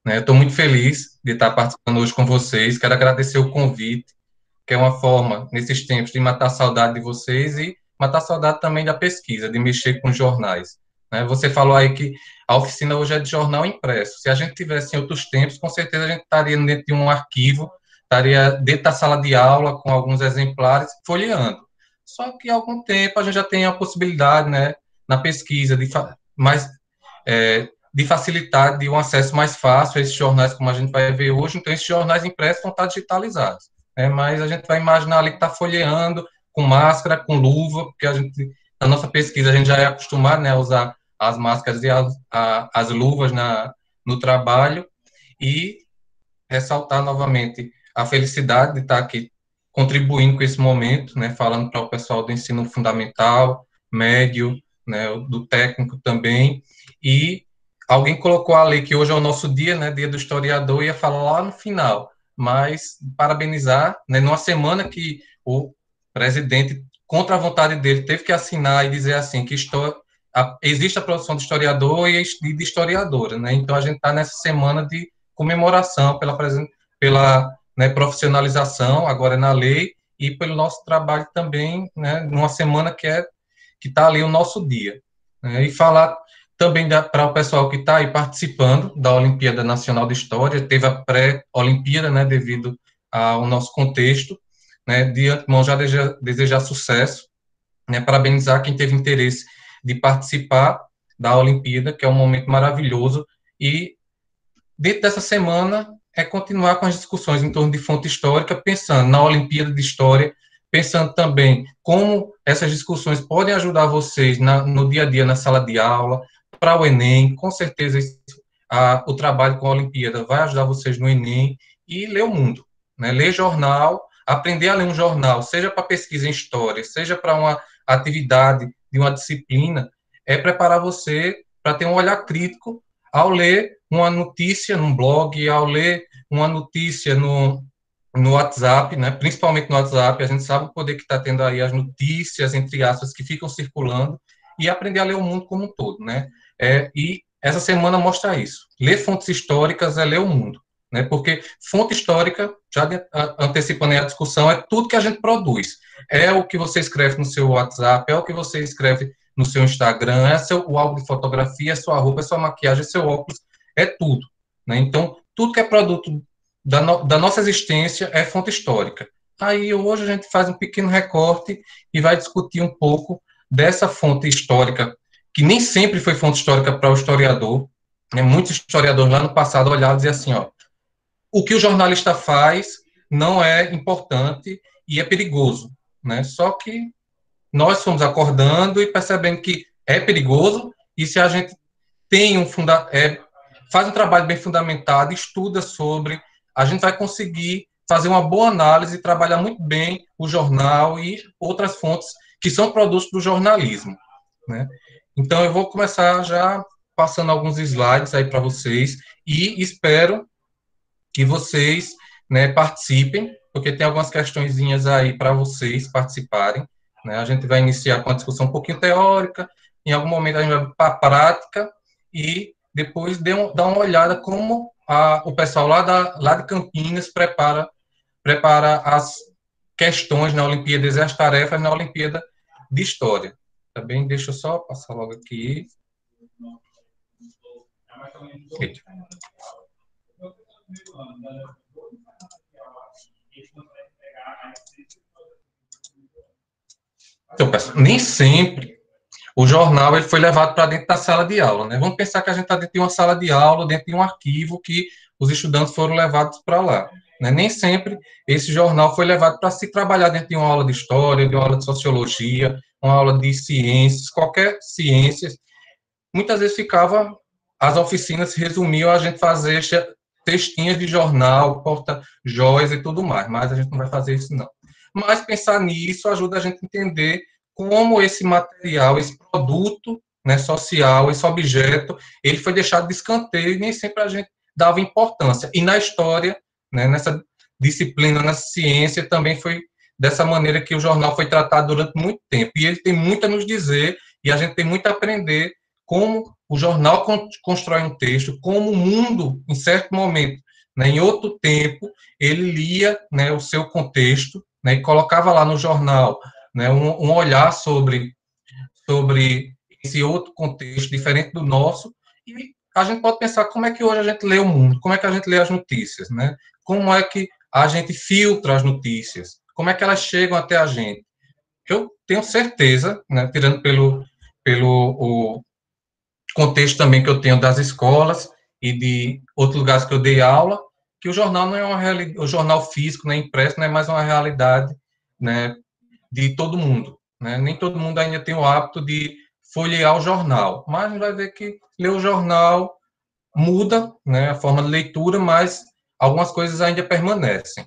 né? Eu estou muito feliz de estar participando hoje com vocês. Quero agradecer o convite, que é uma forma, nesses tempos, de matar a saudade de vocês e matar a saudade também da pesquisa, de mexer com jornais, né? Você falou aí que a oficina hoje é de jornal impresso. Se a gente tivesse em outros tempos, com certeza a gente estaria dentro de um arquivo, estaria dentro da sala de aula com alguns exemplares, folheando. Só que há algum tempo a gente já tem a possibilidade, né, na pesquisa, de facilitar de um acesso mais fácil a esses jornais, como a gente vai ver hoje. Então, esses jornais impressos vão estar digitalizados, né? Mas a gente vai imaginar ali que está folheando com máscara, com luva, porque na nossa pesquisa, a gente já é acostumado, né, a usar as máscaras e as luvas no trabalho, e ressaltar novamente a felicidade de estar aqui contribuindo com esse momento, né, falando para o pessoal do ensino fundamental, médio, né, do técnico também. E alguém colocou ali que hoje é o nosso dia, né, dia do historiador, ia falar lá no final, mas parabenizar, né, numa semana que o presidente, contra a vontade dele, teve que assinar e dizer assim que existe a produção de historiador e de historiadora, né? Então a gente está nessa semana de comemoração pela, né, profissionalização agora na lei e pelo nosso trabalho também, né, numa semana que está ali o nosso dia, né? E falar também para o pessoal que está aí participando da Olimpíada Nacional de História, teve a pré-Olimpíada, né, devido ao nosso contexto, né, de antemão já desejar sucesso, né, parabenizar quem teve interesse de participar da Olimpíada, que é um momento maravilhoso, e dentro dessa semana é continuar com as discussões em torno de fonte histórica, pensando na Olimpíada de História, pensando também como essas discussões podem ajudar vocês no dia a dia, na sala de aula, para o Enem. Com certeza o trabalho com a Olimpíada vai ajudar vocês no Enem, e ler o mundo, né? Ler jornal, aprender a ler um jornal, seja para pesquisa em história, seja para uma atividade de uma disciplina, é preparar você para ter um olhar crítico ao ler uma notícia num blog, ao ler uma notícia no WhatsApp, né, principalmente no WhatsApp. A gente sabe o poder que está tendo aí as notícias, entre aspas, que ficam circulando, e aprender a ler o mundo como um todo, né? E essa semana mostra isso. Ler fontes históricas é ler o mundo, né? Porque fonte histórica, já antecipando a discussão, é tudo que a gente produz. É o que você escreve no seu WhatsApp, é o que você escreve no seu Instagram, o álbum de fotografia, é sua roupa, é sua maquiagem, é seu óculos, é tudo, né? Então, tudo que é produto da nossa existência é fonte histórica. Aí, hoje, a gente faz um pequeno recorte e vai discutir um pouco dessa fonte histórica, que nem sempre foi fonte histórica para o historiador, né? Muitos historiadores lá no passado olhavam e diziam assim, ó, o que o jornalista faz não é importante e é perigoso, né? Só que nós fomos acordando e percebendo que é perigoso, e se a gente tem faz um trabalho bem fundamentado, estuda sobre, a gente vai conseguir fazer uma boa análise e trabalhar muito bem o jornal e outras fontes que são produtos do jornalismo, né? Então, eu vou começar já passando alguns slides aí para vocês, e espero que vocês, né, participem, porque tem algumas questõezinhas aí para vocês participarem, né? A gente vai iniciar com a discussão um pouquinho teórica, em algum momento a gente vai para a prática, e depois dá uma olhada como o pessoal lá de Campinas prepara as questões na Olimpíada e as tarefas na Olimpíada de História. Também deixa eu só passar logo aqui. Eita. Então, pessoal, nem sempre o jornal ele foi levado para dentro da sala de aula, né? Vamos pensar que a gente está dentro de uma sala de aula, dentro de um arquivo que os estudantes foram levados para lá, né? Nem sempre esse jornal foi levado para se trabalhar dentro de uma aula de história, de uma aula de sociologia, uma aula de ciências, qualquer ciências. Muitas vezes as oficinas se resumiam a gente fazer textinhas de jornal, porta-joias e tudo mais, mas a gente não vai fazer isso, não. Mas pensar nisso ajuda a gente a entender como esse material, esse produto, né, social, esse objeto, ele foi deixado de escanteio e nem sempre a gente dava importância. E na história, né, nessa disciplina, na ciência, também foi dessa maneira que o jornal foi tratado durante muito tempo. E ele tem muito a nos dizer, e a gente tem muito a aprender como o jornal constrói um texto, como o mundo, em certo momento, né, em outro tempo, ele lia, né, o seu contexto, né, e colocava lá no jornal, né, um olhar sobre esse outro contexto diferente do nosso, e a gente pode pensar como é que hoje a gente lê o mundo, como é que a gente lê as notícias, né? Como é que a gente filtra as notícias, como é que elas chegam até a gente. Eu tenho certeza, né, tirando pelo o contexto também que eu tenho das escolas e de outros lugares que eu dei aula, que o jornal não é uma realidade, o jornal físico, né, impresso, não é mais uma realidade, né, de todo mundo, né? Nem todo mundo ainda tem o hábito de folhear o jornal, mas a gente vai ver que ler o jornal muda, né, a forma de leitura, mas algumas coisas ainda permanecem.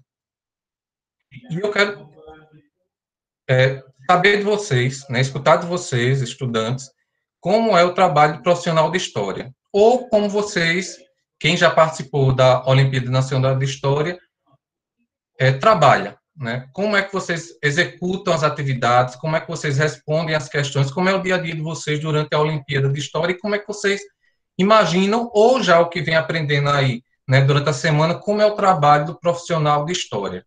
E eu quero saber de vocês, né, escutar de vocês, estudantes, como é o trabalho profissional de história, ou como vocês, quem já participou da Olimpíada Nacional de História, trabalha, né? Como é que vocês executam as atividades, como é que vocês respondem às questões, como é o dia a dia de vocês durante a Olimpíada de História e como é que vocês imaginam, ou já o que vem aprendendo aí, né, durante a semana, como é o trabalho do profissional de História.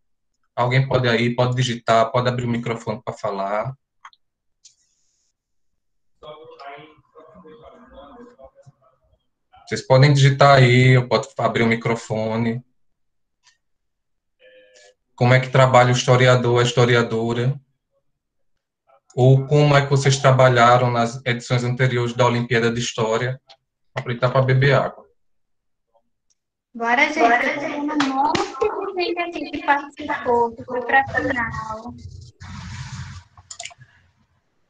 Alguém pode aí, pode digitar, pode abrir o microfone para falar. Vocês podem digitar aí, eu posso abrir o microfone. Como é que trabalha o historiador, a historiadora? Ou como é que vocês trabalharam nas edições anteriores da Olimpíada de História? Aproveitar para beber água. Bora, gente, eu tô vendo um monte de gente aqui que participou, que foi para a final.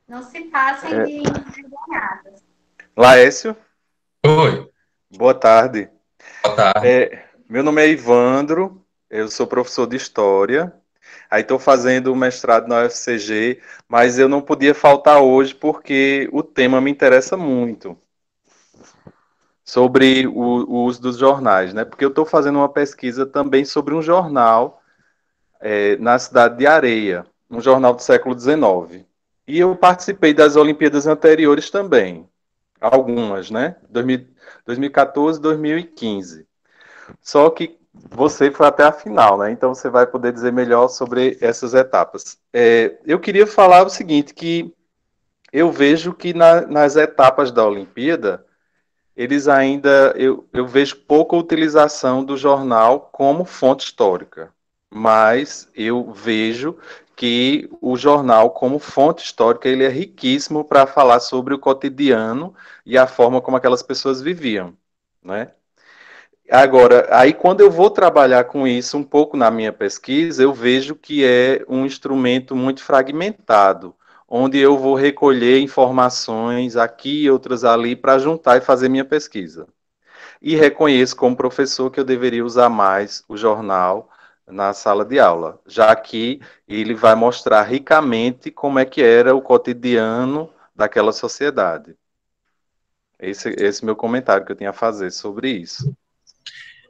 Não se passem de envergonhados. Laércio, Oi, boa tarde. boa tarde. Meu nome é Ivandro, eu sou professor de História. Aí estou fazendo o mestrado na UFCG, mas eu não podia faltar hoje porque o tema me interessa muito sobre o uso dos jornais, né? Porque eu estou fazendo uma pesquisa também sobre um jornal na cidade de Areia, um jornal do século XIX. E eu participei das Olimpíadas anteriores também, algumas, né? 2014, 2015. Só que você foi até a final, né? Então você vai poder dizer melhor sobre essas etapas. Eu queria falar o seguinte, que eu vejo que nas etapas da Olimpíada, eles ainda, eu vejo pouca utilização do jornal como fonte histórica, mas eu vejo que o jornal como fonte histórica, ele é riquíssimo para falar sobre o cotidiano e a forma como aquelas pessoas viviam, né? Agora, aí quando eu vou trabalhar com isso um pouco na minha pesquisa, eu vejo que é um instrumento muito fragmentado, onde eu vou recolher informações aqui e outras ali para juntar e fazer minha pesquisa. E reconheço como professor que eu deveria usar mais o jornal na sala de aula, já que ele vai mostrar ricamente como é que era o cotidiano daquela sociedade. Esse meu comentário que eu tinha a fazer sobre isso.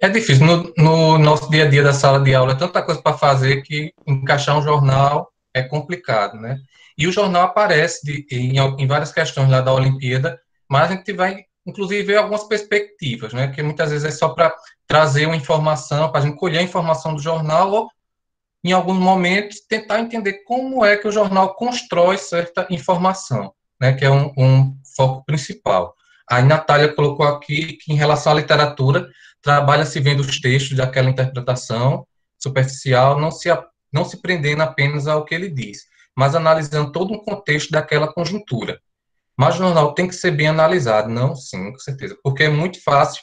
É difícil. No nosso dia a dia da sala de aula é tanta coisa para fazer que encaixar um jornal é complicado, né? E o jornal aparece em várias questões lá da Olimpíada, mas a gente vai, inclusive, ver algumas perspectivas, né? Que muitas vezes é só para trazer uma informação, para a gente colher a informação do jornal, ou, em alguns momentos, tentar entender como é que o jornal constrói certa informação, né? Que é um foco principal. A Natália colocou aqui que, em relação à literatura, trabalha-se vendo os textos daquela interpretação superficial, não se prendendo apenas ao que ele diz, mas analisando todo um contexto daquela conjuntura. Mas o jornal tem que ser bem analisado, não? Sim, com certeza, porque é muito fácil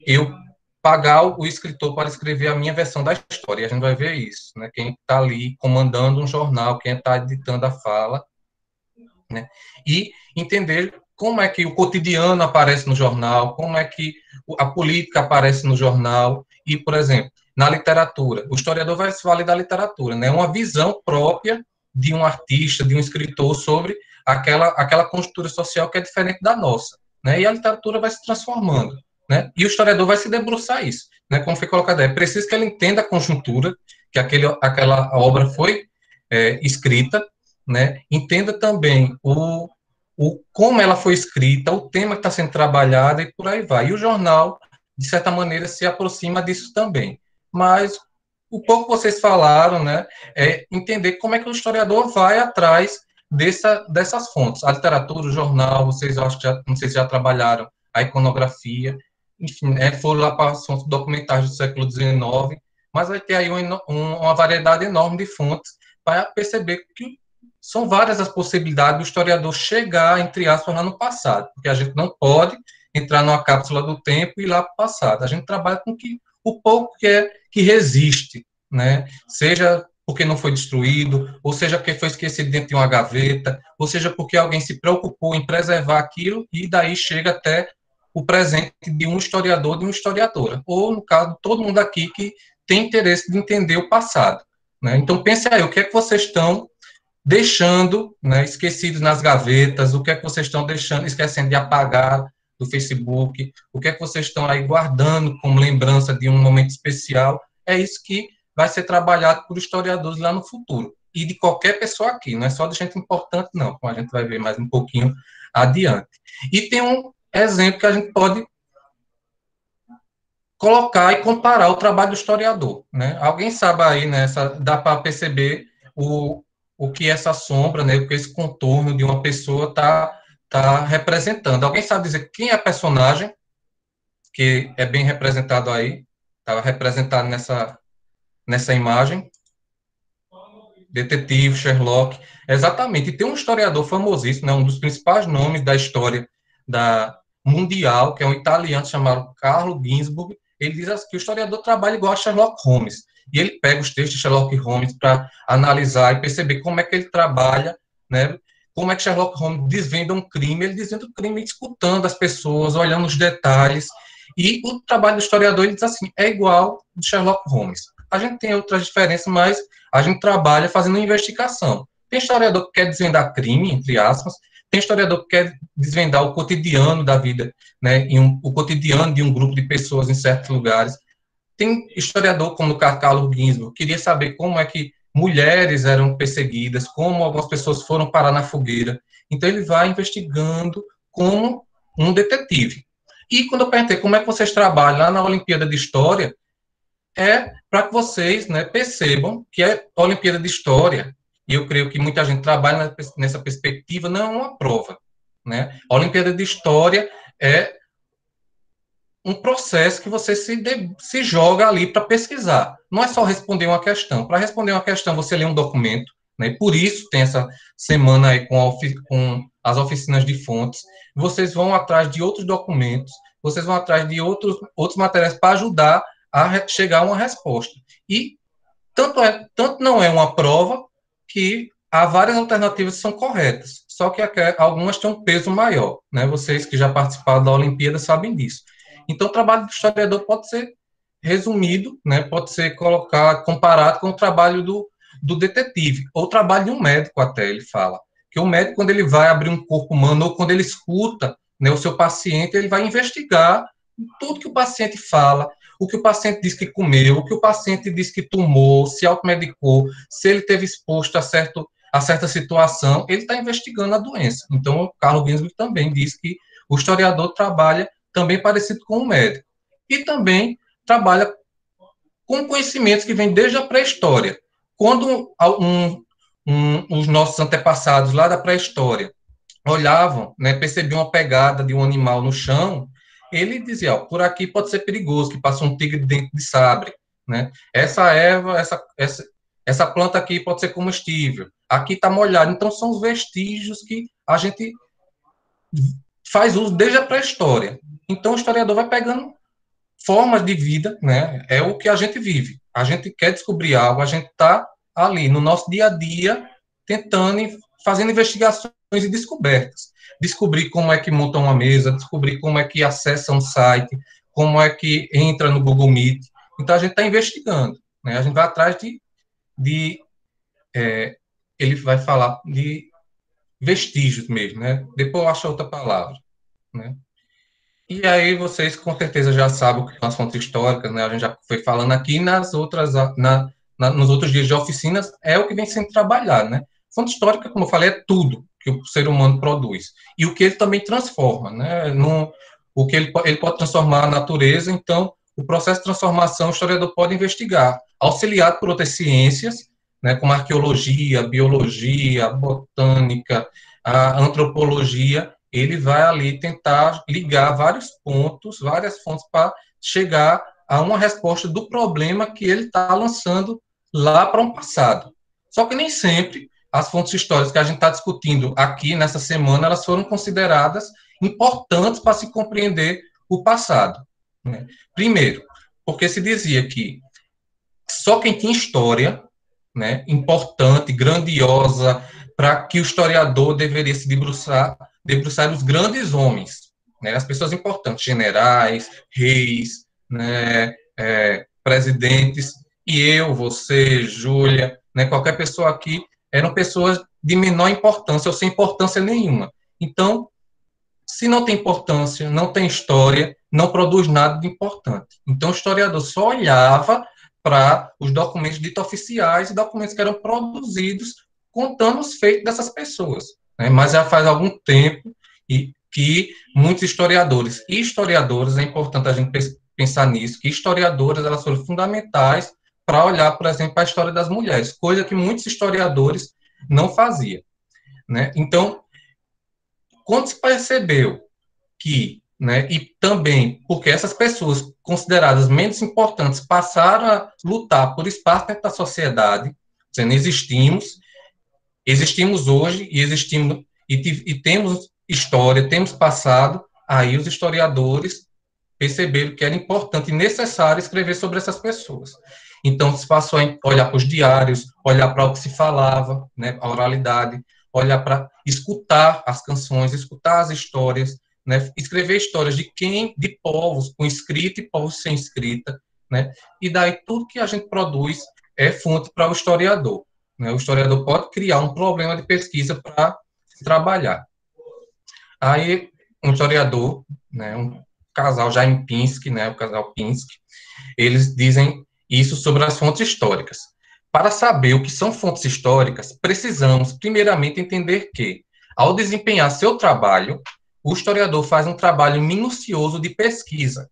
eu pagar o escritor para escrever a minha versão da história, e a gente vai ver isso, né? Quem está ali comandando um jornal, quem está editando a fala, né? E entender como é que o cotidiano aparece no jornal, como é que a política aparece no jornal, e, por exemplo, na literatura, o historiador vai se valer da literatura, né? Uma visão própria de um artista, de um escritor sobre aquela conjuntura social que é diferente da nossa, né? E a literatura vai se transformando, né? E o historiador vai se debruçar isso, né? Como foi colocado, é preciso que ele entenda a conjuntura que aquela obra foi escrita, né? Entenda também como ela foi escrita, o tema que está sendo trabalhado e por aí vai. E o jornal, de certa maneira, se aproxima disso também. Mas o pouco que vocês falaram, né, é entender como é que o historiador vai atrás dessas fontes. A literatura, o jornal, vocês acho que já, não sei se já trabalharam a iconografia, enfim, foram lá para os documentários do século XIX, mas vai ter aí uma variedade enorme de fontes para perceber que são várias as possibilidades do historiador chegar, entre aspas, lá no passado, porque a gente não pode entrar numa cápsula do tempo e ir lá para o passado. A gente trabalha com o pouco que resiste, né? Seja porque não foi destruído, ou seja porque foi esquecido dentro de uma gaveta, ou seja porque alguém se preocupou em preservar aquilo e daí chega até o presente de um historiador, de uma historiadora, ou no caso todo mundo aqui que tem interesse de entender o passado, né? Então pense aí, o que é que vocês estão deixando, né, esquecidos nas gavetas, o que é que vocês estão deixando, esquecendo de apagar do Facebook, o que é que vocês estão aí guardando como lembrança de um momento especial, é isso que vai ser trabalhado por historiadores lá no futuro, e de qualquer pessoa aqui, não é só de gente importante não, como a gente vai ver mais um pouquinho adiante. E tem um exemplo que a gente pode colocar e comparar o trabalho do historiador, né? Alguém sabe aí, né, dá para perceber o que essa sombra, né, o que esse contorno de uma pessoa tá representando. Alguém sabe dizer quem é a personagem que é bem representado aí? Estava representado nessa imagem. Detetive, Sherlock. Exatamente. E tem um historiador famosíssimo, né, um dos principais nomes da história da mundial, que é um italiano chamado Carlo Ginzburg. Ele diz assim, que o historiador trabalha igual a Sherlock Holmes. E ele pega os textos de Sherlock Holmes para analisar e perceber como é que ele trabalha, né? Como é que Sherlock Holmes desvenda um crime. Ele desvenda o crime escutando as pessoas, olhando os detalhes. E o trabalho do historiador, ele diz assim, é igual ao de Sherlock Holmes. A gente tem outras diferenças, mas a gente trabalha fazendo investigação. Tem historiador que quer desvendar crime, entre aspas, tem historiador que quer desvendar o cotidiano da vida, né, o cotidiano de um grupo de pessoas em certos lugares. Tem historiador, como o Carlos Ginzburg, queria saber como é que mulheres eram perseguidas, como algumas pessoas foram parar na fogueira. Então, ele vai investigando como um detetive. E quando eu perguntei como é que vocês trabalham lá na Olimpíada de História, é para que vocês, né, percebam que a Olimpíada de História, e eu creio que muita gente trabalha nessa perspectiva, não é uma prova, né? A Olimpíada de História é um processo que você se joga ali para pesquisar. Não é só responder uma questão. Para responder uma questão, você lê um documento, né? E por isso tem essa semana aí com as oficinas de fontes. Vocês vão atrás de outros documentos, vocês vão atrás de outros materiais para ajudar a chegar a uma resposta. E tanto não é uma prova que há várias alternativas que são corretas, só que algumas têm um peso maior, né? Vocês que já participaram da Olimpíada sabem disso. Então, o trabalho do historiador pode ser resumido, né? Pode ser comparado com o trabalho do detetive, ou o trabalho de um médico até, ele fala. Que o médico, quando ele vai abrir um corpo humano, ou quando ele escuta, né, o seu paciente, ele vai investigar tudo que o paciente fala, o que o paciente diz que comeu, o que o paciente diz que tomou, se automedicou, se ele teve exposto a certa situação, ele está investigando a doença. Então, o Carlo Ginzburg também diz que o historiador trabalha também parecido com o médico. E também trabalha com conhecimentos que vêm desde a pré-história. Quando os nossos antepassados lá da pré-história olhavam, né, percebiam uma pegada de um animal no chão, ele dizia, ó, por aqui pode ser perigoso, que passa um tigre dentro de sabre, né? Essa erva, essa planta aqui pode ser comestível, aqui está molhado. Então, são os vestígios que a gente faz uso desde a pré-história. Então, o historiador vai pegando formas de vida, né? É o que a gente vive. A gente quer descobrir algo, a gente está ali no nosso dia a dia, tentando, fazendo investigações e descobertas. Descobrir como é que monta uma mesa, descobrir como é que acessa um site, como é que entra no Google Meet. Então, a gente está investigando, né? A gente vai atrás ele vai falar de vestígios mesmo, né? Depois eu acho outra palavra, né? E aí vocês com certeza já sabem o que são as fontes históricas, né? A gente já foi falando aqui nos outros dias de oficinas, é o que vem sendo trabalhado, né? Fonte histórica, como eu falei, é tudo que o ser humano produz. E o que ele também transforma, né? O que ele pode transformar a natureza, então, o processo de transformação o historiador pode investigar, auxiliado por outras ciências, né, como a arqueologia, a biologia, a botânica, a antropologia, ele vai ali tentar ligar vários pontos, várias fontes para chegar a uma resposta do problema que ele está lançando lá para um passado. Só que nem sempre as fontes históricas que a gente está discutindo aqui nessa semana, elas foram consideradas importantes para se compreender o passado, né? Primeiro, porque se dizia que só quem tinha história, né, importante, grandiosa, para que o historiador deveria se debruçar os grandes homens, né, as pessoas importantes, generais, reis, né, presidentes, e eu, você, Júlia, né, qualquer pessoa aqui, eram pessoas de menor importância ou sem importância nenhuma. Então, se não tem importância, não tem história, não produz nada de importante. Então, o historiador só olhava para os documentos ditos oficiais e documentos que eram produzidos contando os feitos dessas pessoas, né? Mas já faz algum tempo e que muitos historiadores e historiadoras, é importante a gente pensar nisso, que historiadoras elas foram fundamentais para olhar, por exemplo, a história das mulheres, coisa que muitos historiadores não faziam, né? Então, quando se percebeu que, né, e também porque essas pessoas consideradas menos importantes passaram a lutar por espaço dentro da sociedade, dizendo, existimos hoje e existimos e temos história, temos passado, aí os historiadores perceberam que era importante e necessário escrever sobre essas pessoas. Então, se passou a olhar para os diários, olhar para o que se falava, né, a oralidade, olhar para escutar as canções, escutar as histórias, né, escrever histórias de povos com escrita e povos sem escrita, né, e daí tudo que a gente produz é fonte para o historiador, né, o historiador pode criar um problema de pesquisa para trabalhar. Aí, um historiador, né, um casal Jaime Pinsky, né, o casal Pinsky, eles dizem isso sobre as fontes históricas. Para saber o que são fontes históricas, precisamos, primeiramente, entender que, ao desempenhar seu trabalho, o historiador faz um trabalho minucioso de pesquisa,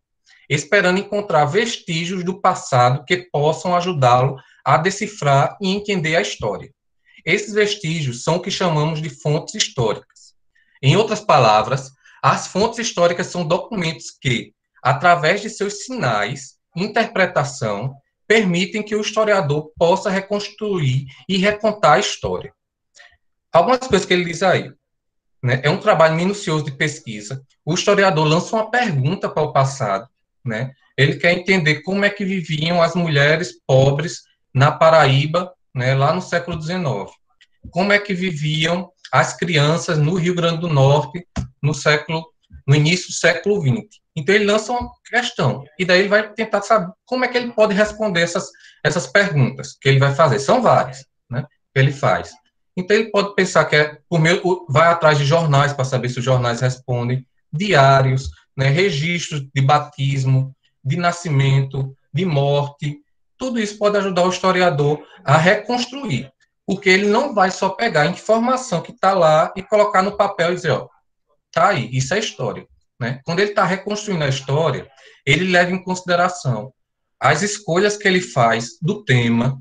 esperando encontrar vestígios do passado que possam ajudá-lo a decifrar e entender a história. Esses vestígios são o que chamamos de fontes históricas. Em outras palavras, as fontes históricas são documentos que, através de seus sinais, interpretação, permitem que o historiador possa reconstruir e recontar a história. Algumas coisas que ele diz aí, né? É um trabalho minucioso de pesquisa. O historiador lança uma pergunta para o passado, né? Ele quer entender como é que viviam as mulheres pobres na Paraíba, né, lá no século XIX. Como é que viviam as crianças no Rio Grande do Norte no início do século XX. Então, ele lança uma questão, e daí ele vai tentar saber como é que ele pode responder essas perguntas que ele vai fazer. São várias, né, que ele faz. Então, ele pode pensar que vai atrás de jornais para saber se os jornais respondem, diários, né, registros de batismo, de nascimento, de morte. Tudo isso pode ajudar o historiador a reconstruir, porque ele não vai só pegar a informação que está lá e colocar no papel e dizer, ó, tá aí, isso é história, né? Quando ele está reconstruindo a história, ele leva em consideração as escolhas que ele faz do tema,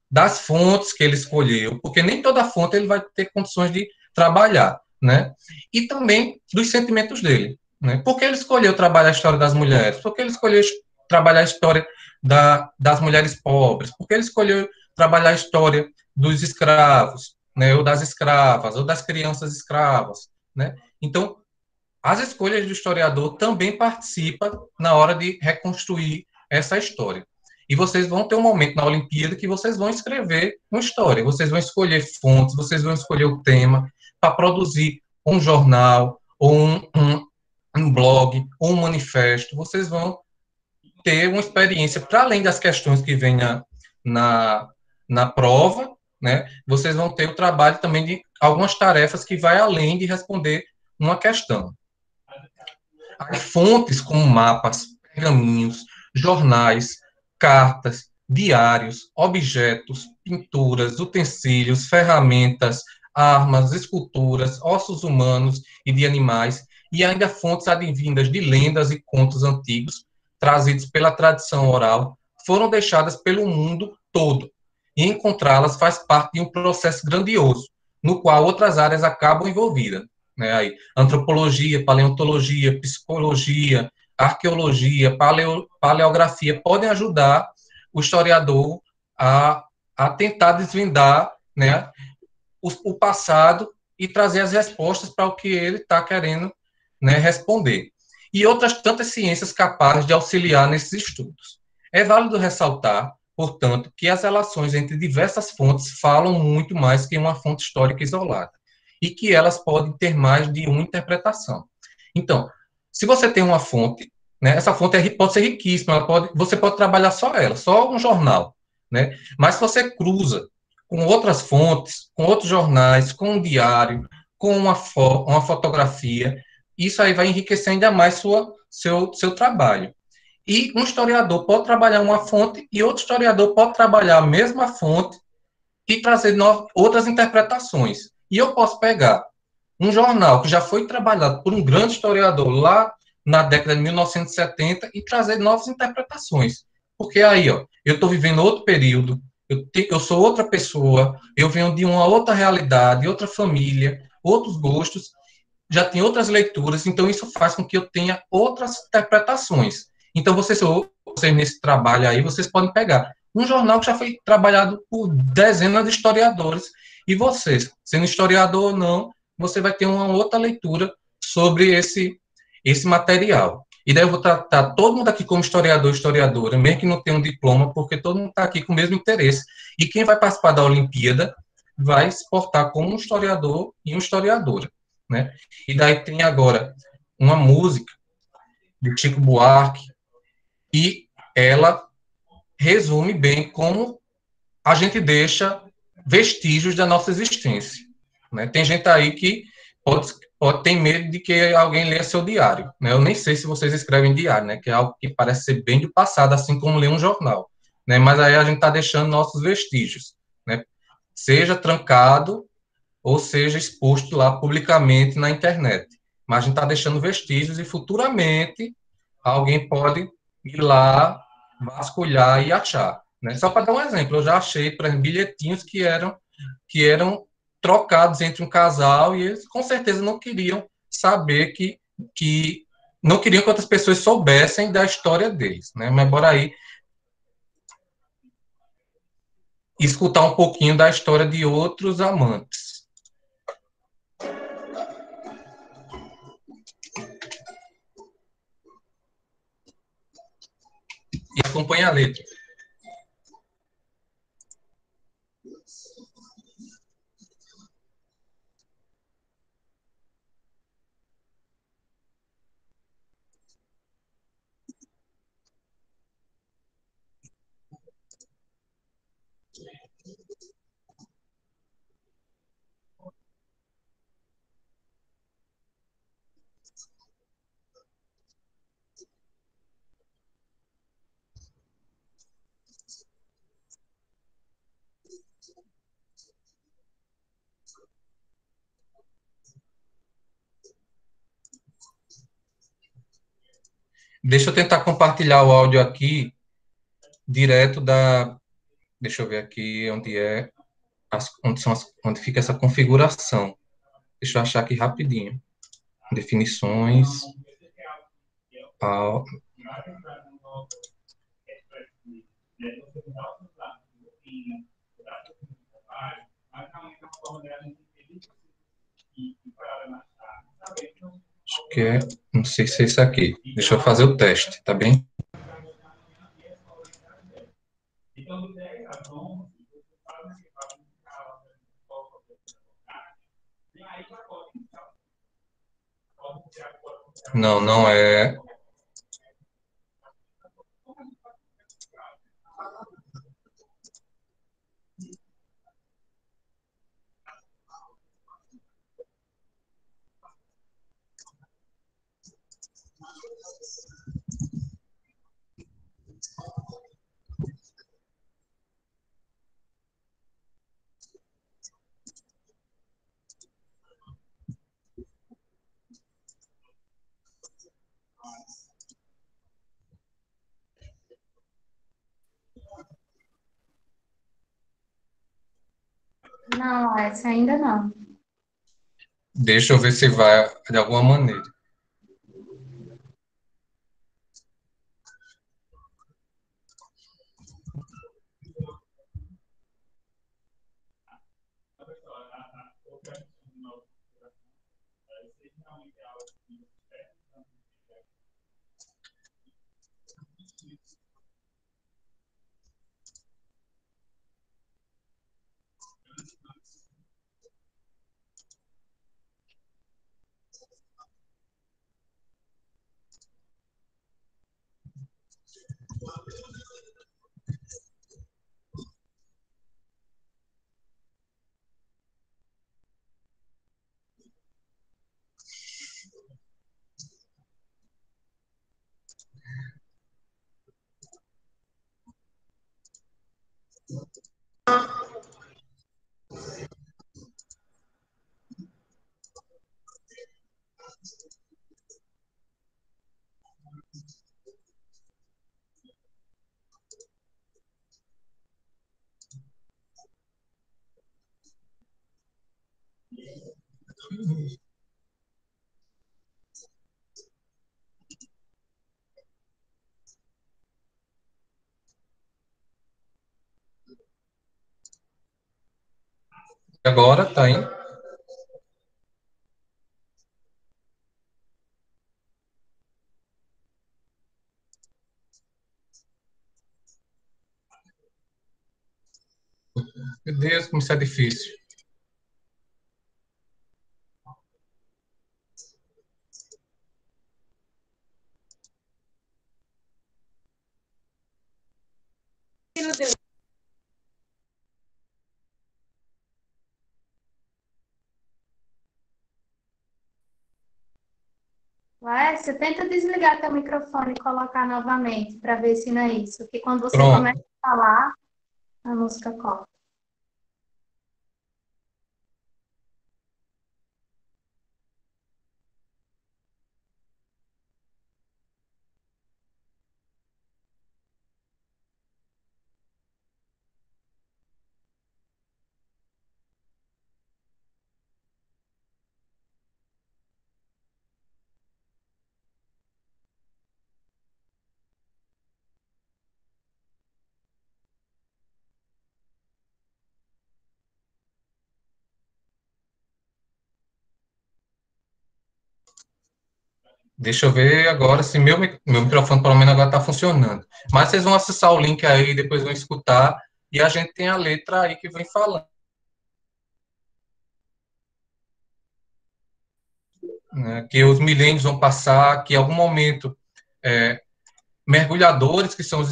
das fontes que ele escolheu, porque nem toda fonte ele vai ter condições de trabalhar, né? E também dos sentimentos dele, né? Por que ele escolheu trabalhar a história das mulheres? Por que ele escolheu trabalhar a história das mulheres pobres? Por que ele escolheu trabalhar a história dos escravos, né? Ou das escravas, ou das crianças escravas, né? Então, as escolhas do historiador também participam na hora de reconstruir essa história. E vocês vão ter um momento na Olimpíada que vocês vão escrever uma história, vocês vão escolher fontes, vocês vão escolher o tema para produzir um jornal, ou um blog, ou um manifesto. Vocês vão ter uma experiência, para além das questões que vêm na prova, né? Vocês vão ter o trabalho também de algumas tarefas que vai além de responder uma questão. As fontes como mapas, pergaminhos, jornais, cartas, diários, objetos, pinturas, utensílios, ferramentas, armas, esculturas, ossos humanos e de animais, e ainda fontes advindas de lendas e contos antigos, trazidos pela tradição oral, foram deixadas pelo mundo todo, e encontrá-las faz parte de um processo grandioso, no qual outras áreas acabam envolvidas, né? Aí, antropologia, paleontologia, psicologia, arqueologia, paleografia podem ajudar o historiador a tentar desvendar, né, o passado e trazer as respostas para o que ele está querendo, né, responder. E outras tantas ciências capazes de auxiliar nesses estudos. É válido ressaltar, portanto, que as relações entre diversas fontes falam muito mais que uma fonte histórica isolada, e que elas podem ter mais de uma interpretação. Então, se você tem uma fonte, né, essa fonte pode ser riquíssima, você pode trabalhar só ela, só um jornal, né? Mas se você cruza com outras fontes, com outros jornais, com um diário, com uma fotografia, isso aí vai enriquecer ainda mais seu trabalho. E um historiador pode trabalhar uma fonte e outro historiador pode trabalhar a mesma fonte e trazer outras interpretações. E eu posso pegar um jornal que já foi trabalhado por um grande historiador lá na década de 1970 e trazer novas interpretações. Porque aí, ó, eu estou vivendo outro período, eu sou outra pessoa, eu venho de uma outra realidade, outra família, outros gostos, já tem outras leituras, então isso faz com que eu tenha outras interpretações. Então, vocês nesse trabalho aí, vocês podem pegar um jornal que já foi trabalhado por dezenas de historiadores, e vocês, sendo historiador ou não, você vai ter uma outra leitura sobre esse material. E daí eu vou tratar todo mundo aqui como historiador, historiadora, mesmo que não tenha um diploma, porque todo mundo está aqui com o mesmo interesse. E quem vai participar da Olimpíada vai se portar como um historiador e uma historiadora, né? E daí tem agora uma música de Chico Buarque, e ela resume bem como a gente deixa vestígios da nossa existência, né? Tem gente aí que pode ter medo de que alguém leia seu diário, né? Eu nem sei se vocês escrevem diário, né? Que é algo que parece ser bem do passado, assim como ler um jornal, né? Mas aí a gente está deixando nossos vestígios, né? Seja trancado ou seja exposto lá publicamente na internet. Mas a gente está deixando vestígios e futuramente alguém pode ir lá, vasculhar e achar. Né? Só para dar um exemplo, eu já achei, por exemplo, bilhetinhos que eram trocados entre um casal e eles com certeza não queriam saber que não queriam que outras pessoas soubessem da história deles. Né? Mas bora aí escutar um pouquinho da história de outros amantes. E acompanha a letra. Deixa eu tentar compartilhar o áudio aqui, direto da. Deixa eu ver aqui onde é. Onde fica essa configuração. Deixa eu achar aqui rapidinho. Definições. Á- Acho que é. Não sei se é isso aqui. Deixa eu fazer o teste, tá bem? Não, não é. Não, essa ainda não. Deixa eu ver se vai de alguma maneira. Agora tá indo. Meu Deus, como isso é difícil. Vai, você tenta desligar teu microfone e colocar novamente para ver se não é isso. Porque quando você começa Pronto. a falar, a música corta. Deixa eu ver agora se meu microfone, pelo menos, agora está funcionando. Mas vocês vão acessar o link aí, depois vão escutar, e a gente tem a letra aí que vem falando, né, que os milênios vão passar, que em algum momento mergulhadores, que são os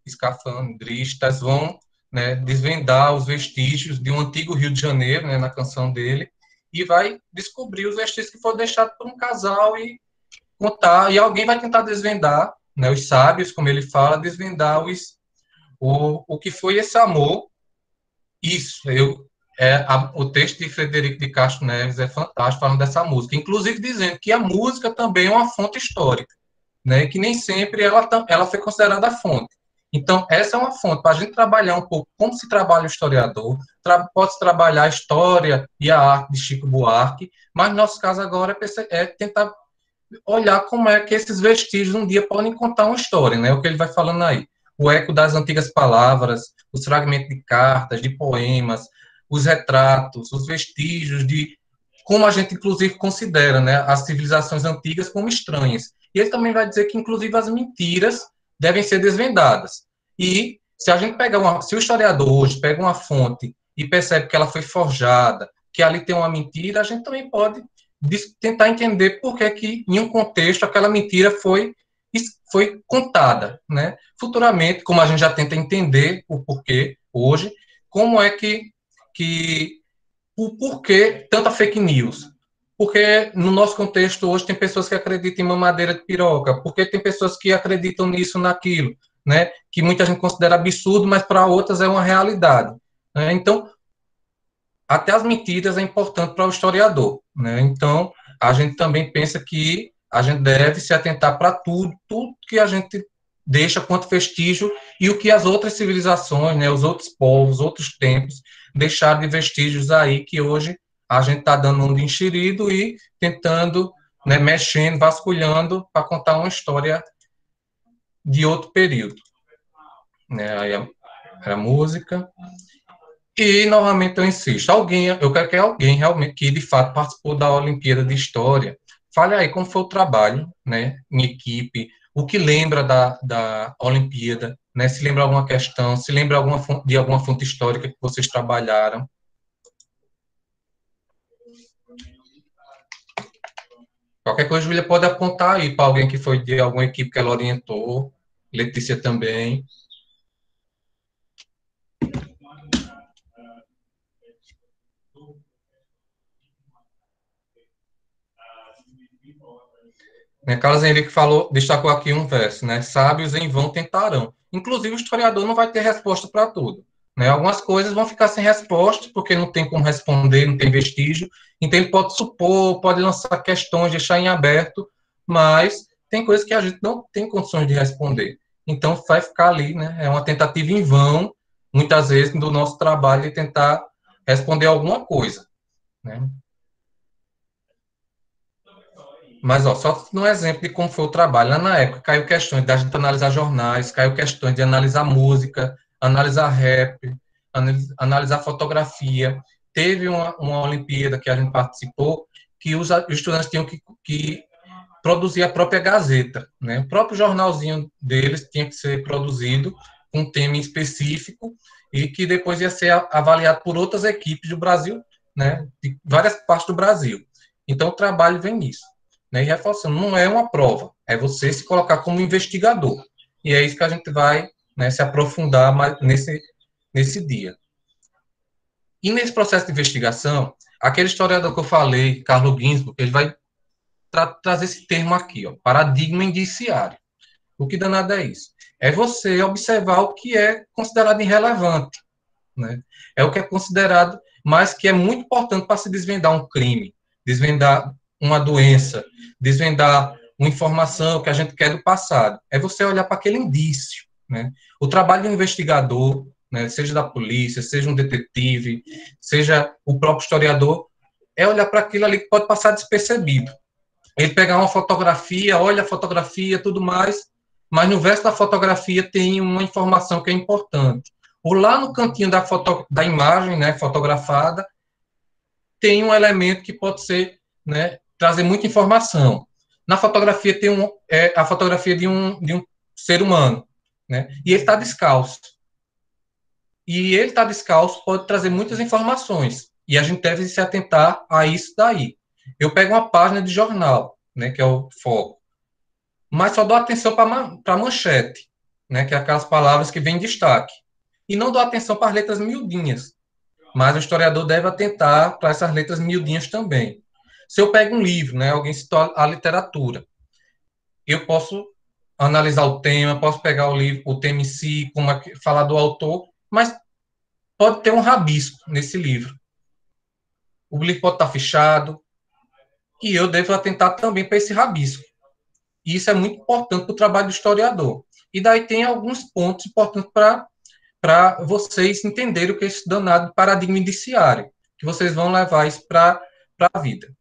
escafandristas, vão, né, desvendar os vestígios de um antigo Rio de Janeiro, né, na canção dele, e vai descobrir os vestígios que foram deixados por um casal e contar, e alguém vai tentar desvendar, né, os sábios, como ele fala, desvendar o que foi esse amor. Isso, o texto de Frederico de Castro Neves é fantástico falando dessa música, inclusive dizendo que a música também é uma fonte histórica, né, que nem sempre ela foi considerada a fonte. Então, essa é uma fonte para a gente trabalhar um pouco como se trabalha o historiador, pode-se trabalhar a história e a arte de Chico Buarque, mas no nosso caso agora é tentar olhar como é que esses vestígios um dia podem contar uma história, né? O que ele vai falando aí. O eco das antigas palavras, os fragmentos de cartas, de poemas, os retratos, os vestígios de como a gente, inclusive, considera, né, as civilizações antigas como estranhas. E ele também vai dizer que, inclusive, as mentiras devem ser desvendadas. E se a gente se o historiador hoje pega uma fonte e percebe que ela foi forjada, que ali tem uma mentira, a gente também pode tentar entender por que, em um contexto, aquela mentira foi contada, né? Futuramente, como a gente já tenta entender o porquê hoje, como é que o porquê tanta fake news? Porque no nosso contexto hoje tem pessoas que acreditam em mamadeira de piroca, porque tem pessoas que acreditam nisso, naquilo, né? Que muita gente considera absurdo, mas para outras é uma realidade, né? Então, até as mentiras é importante para o historiador, né? Então, a gente também pensa que a gente deve se atentar para tudo que a gente deixa quanto vestígio e o que as outras civilizações, né, os outros povos, outros tempos, deixaram de vestígios aí, que hoje a gente está dando um de enxerido e tentando, né, mexendo, vasculhando, para contar uma história de outro período. Né, aí a música. E, novamente, eu insisto, eu quero que alguém realmente, que de fato participou da Olimpíada de História, fale aí como foi o trabalho, né, em equipe, o que lembra da Olimpíada, né, se lembra alguma questão, se lembra de alguma fonte histórica que vocês trabalharam. Qualquer coisa, Júlia pode apontar aí para alguém que foi de alguma equipe que ela orientou, Letícia também. Né, Carlos Henrique destacou aqui um verso, né? Sábios em vão tentarão. Inclusive, o historiador não vai ter resposta para tudo. Né? Algumas coisas vão ficar sem resposta, porque não tem como responder, não tem vestígio. Então, ele pode supor, pode lançar questões, deixar em aberto, mas tem coisas que a gente não tem condições de responder. Então, vai ficar ali, né? É uma tentativa em vão, muitas vezes, do nosso trabalho de tentar responder alguma coisa. Né? Mas, ó, só um exemplo de como foi o trabalho. Lá na época, caiu questões da gente analisar jornais, caiu questões de analisar música, analisar rap, analisar fotografia. Teve uma Olimpíada que a gente participou, que os estudantes tinham que produzir a própria Gazeta. Né? O próprio jornalzinho deles tinha que ser produzido com um tema específico e que depois ia ser avaliado por outras equipes do Brasil, né? De várias partes do Brasil. Então, o trabalho vem nisso. Né, e reforçando, não é uma prova, é você se colocar como investigador. E é isso que a gente vai, né, se aprofundar mais nesse dia. E nesse processo de investigação, aquele historiador que eu falei, Carlo Ginzburg, ele vai trazer esse termo aqui, ó, paradigma indiciário. O que danado é isso? É você observar o que é considerado irrelevante. Né? É o que é considerado, mas que é muito importante para se desvendar um crime, desvendar uma doença, desvendar uma informação que a gente quer do passado. É você olhar para aquele indício. Né? O trabalho do investigador, né, seja da polícia, seja um detetive, seja o próprio historiador, é olhar para aquilo ali que pode passar despercebido. Ele pegar uma fotografia, olha a fotografia, tudo mais, mas no verso da fotografia tem uma informação que é importante. Ou lá no cantinho da imagem, né, fotografada, tem um elemento que pode ser, né, trazer muita informação. Na fotografia tem a fotografia de um ser humano, né, e ele está descalço. E ele está descalço pode trazer muitas informações. E a gente deve se atentar a isso daí. Eu pego uma página de jornal, né, que é o foco, mas só dou atenção para a manchete, né, que é aquelas palavras que vêm em destaque. E não dou atenção para as letras miudinhas. Mas o historiador deve atentar para essas letras miudinhas também. Se eu pego um livro, né, alguém citou a literatura, eu posso analisar o tema, posso pegar o livro, o tema em si, falar do autor, mas pode ter um rabisco nesse livro. O livro pode estar fechado, e eu devo atentar também para esse rabisco. E isso é muito importante para o trabalho do historiador. E daí tem alguns pontos importantes para vocês entenderem o que é esse danado paradigma indiciário, que vocês vão levar isso para a vida.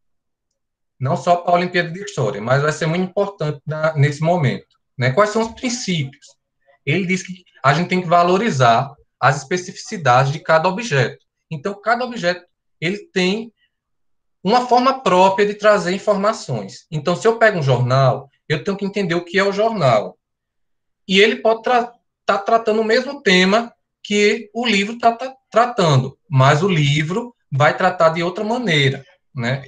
Não só para a Olimpíada de História, mas vai ser muito importante nesse momento. Né? Quais são os princípios? Ele diz que a gente tem que valorizar as especificidades de cada objeto. Então, cada objeto ele tem uma forma própria de trazer informações. Então, se eu pego um jornal, eu tenho que entender o que é o jornal. E ele pode estar tratando o mesmo tema que o livro está tratando, mas o livro vai tratar de outra maneira. Né?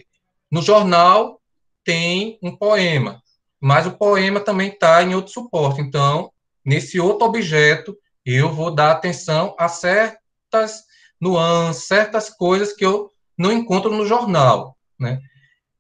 No jornal tem um poema, mas o poema também está em outro suporte. Então, nesse outro objeto, eu vou dar atenção a certas nuances, certas coisas que eu não encontro no jornal. Né?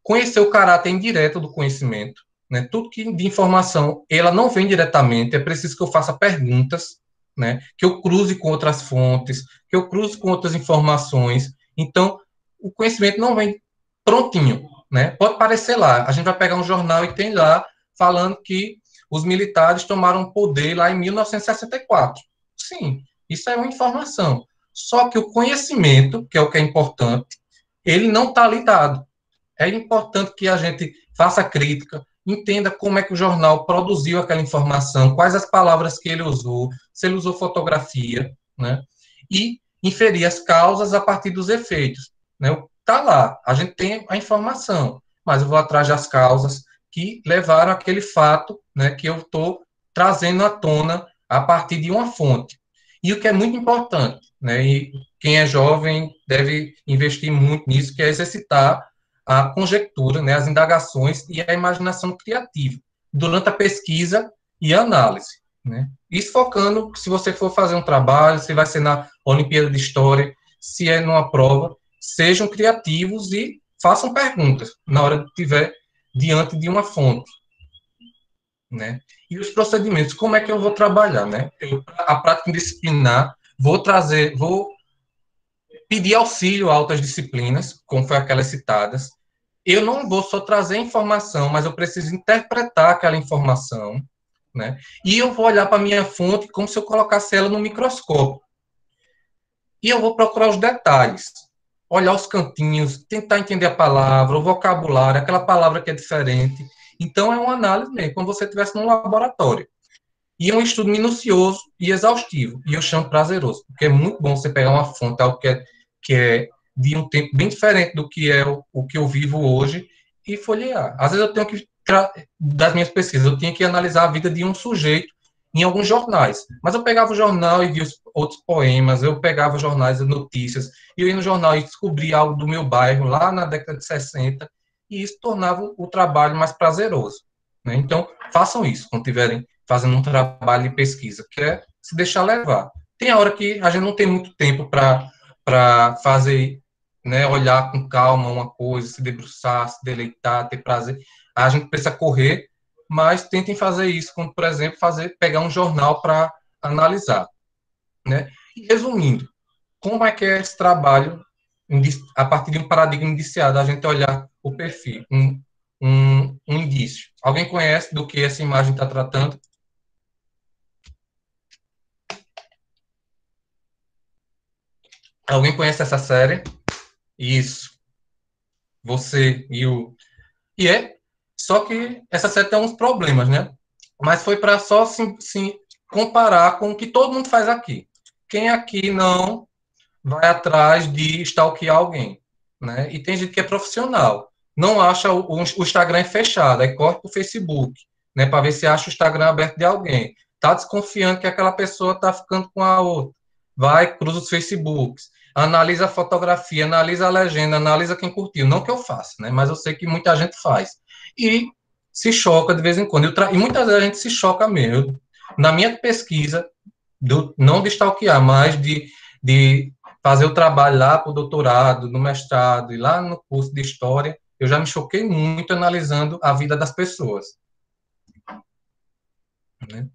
Conhecer o caráter indireto do conhecimento. Né? Tudo que de informação, ela não vem diretamente, é preciso que eu faça perguntas, né? Que eu cruze com outras fontes, que eu cruze com outras informações. Então, o conhecimento não vem prontinho. Né? Pode parecer lá, a gente vai pegar um jornal e tem lá falando que os militares tomaram o poder lá em 1964. Sim, isso é uma informação. Só que o conhecimento, que é o que é importante, ele não está ali dado. É importante que a gente faça crítica, entenda como é que o jornal produziu aquela informação, quais as palavras que ele usou, se ele usou fotografia, né? E inferir as causas a partir dos efeitos. Né? Está lá, a gente tem a informação, mas eu vou atrás das causas que levaram aquele fato, né, que eu estou trazendo à tona a partir de uma fonte. E o que é muito importante, né, e quem é jovem deve investir muito nisso, que é exercitar a conjectura, né, as indagações e a imaginação criativa durante a pesquisa e a análise. Né? Isso focando, se você for fazer um trabalho, se vai ser na Olimpíada de História, se é numa prova, sejam criativos e façam perguntas na hora que estiver diante de uma fonte. Né? E os procedimentos, como é que eu vou trabalhar? Né? A prática disciplinar, vou pedir auxílio a outras disciplinas, como foi aquelas citadas. Eu não vou só trazer informação, mas eu preciso interpretar aquela informação, né? E eu vou olhar para a minha fonte como se eu colocasse ela no microscópio. E eu vou procurar os detalhes, olhar os cantinhos, tentar entender a palavra, o vocabulário, aquela palavra que é diferente. Então, é uma análise mesmo, como se você estivesse num laboratório. E é um estudo minucioso e exaustivo, e eu chamo prazeroso, porque é muito bom você pegar uma fonte, algo que é de um tempo bem diferente do que é o que eu vivo hoje, e folhear. Às vezes eu tenho que, das minhas pesquisas, eu tinha que analisar a vida de um sujeito em alguns jornais, mas eu pegava o jornal e via os outros poemas, eu pegava jornais e notícias, e eu ia no jornal e descobria algo do meu bairro, lá na década de 60, e isso tornava o trabalho mais prazeroso. Né? Então, façam isso quando tiverem fazendo um trabalho de pesquisa, que é se deixar levar. Tem a hora que a gente não tem muito tempo para fazer, né, olhar com calma uma coisa, se debruçar, se deleitar, ter prazer. A gente precisa correr, mas tentem fazer isso, como, por exemplo, pegar um jornal para analisar. Né? E, resumindo, como é que é esse trabalho a partir de um paradigma indiciado, a gente olhar o perfil, um indício. Alguém conhece do que essa imagem está tratando? Alguém conhece essa série? Isso. Você e o... E é, só que essa série tem uns problemas, né? Mas foi para só se comparar com o que todo mundo faz aqui. Quem aqui não vai atrás de stalkear alguém, né? E tem gente que é profissional. Não acha o Instagram é fechado, aí corre para o Facebook, né? Para ver se acha o Instagram aberto de alguém. Tá desconfiando que aquela pessoa tá ficando com a outra. Vai, cruza os Facebooks, analisa a fotografia, analisa a legenda, analisa quem curtiu. Não que eu faça, né? Mas eu sei que muita gente faz. E se choca de vez em quando. E muitas vezes a gente se choca mesmo. Na minha pesquisa, não de stalkear, mas de fazer o trabalho lá para o doutorado, no mestrado e lá no curso de História, eu já me choquei muito analisando a vida das pessoas. Né?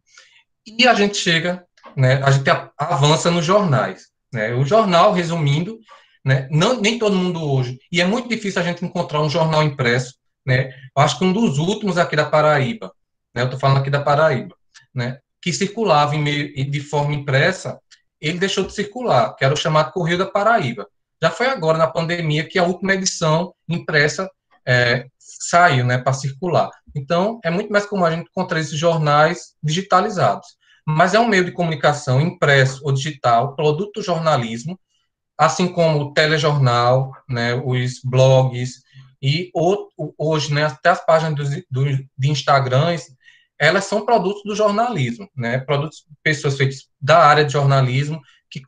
E a gente chega, né, a gente avança nos jornais. Né? O jornal, resumindo, né, nem todo mundo hoje, e é muito difícil a gente encontrar um jornal impresso, né? Eu acho que um dos últimos aqui da Paraíba, né, eu estou falando aqui da Paraíba, né, que circulava de forma impressa, ele deixou de circular, que era o chamado Correio da Paraíba. Já foi agora, na pandemia, que a última edição impressa saiu, né, para circular. Então, é muito mais comum a gente encontrar esses jornais digitalizados. Mas é um meio de comunicação impresso ou digital, produto do jornalismo, assim como o telejornal, né, os blogs, e hoje, né, até as páginas de Instagrams, elas são produtos do jornalismo, né, produtos de pessoas feitas da área de jornalismo que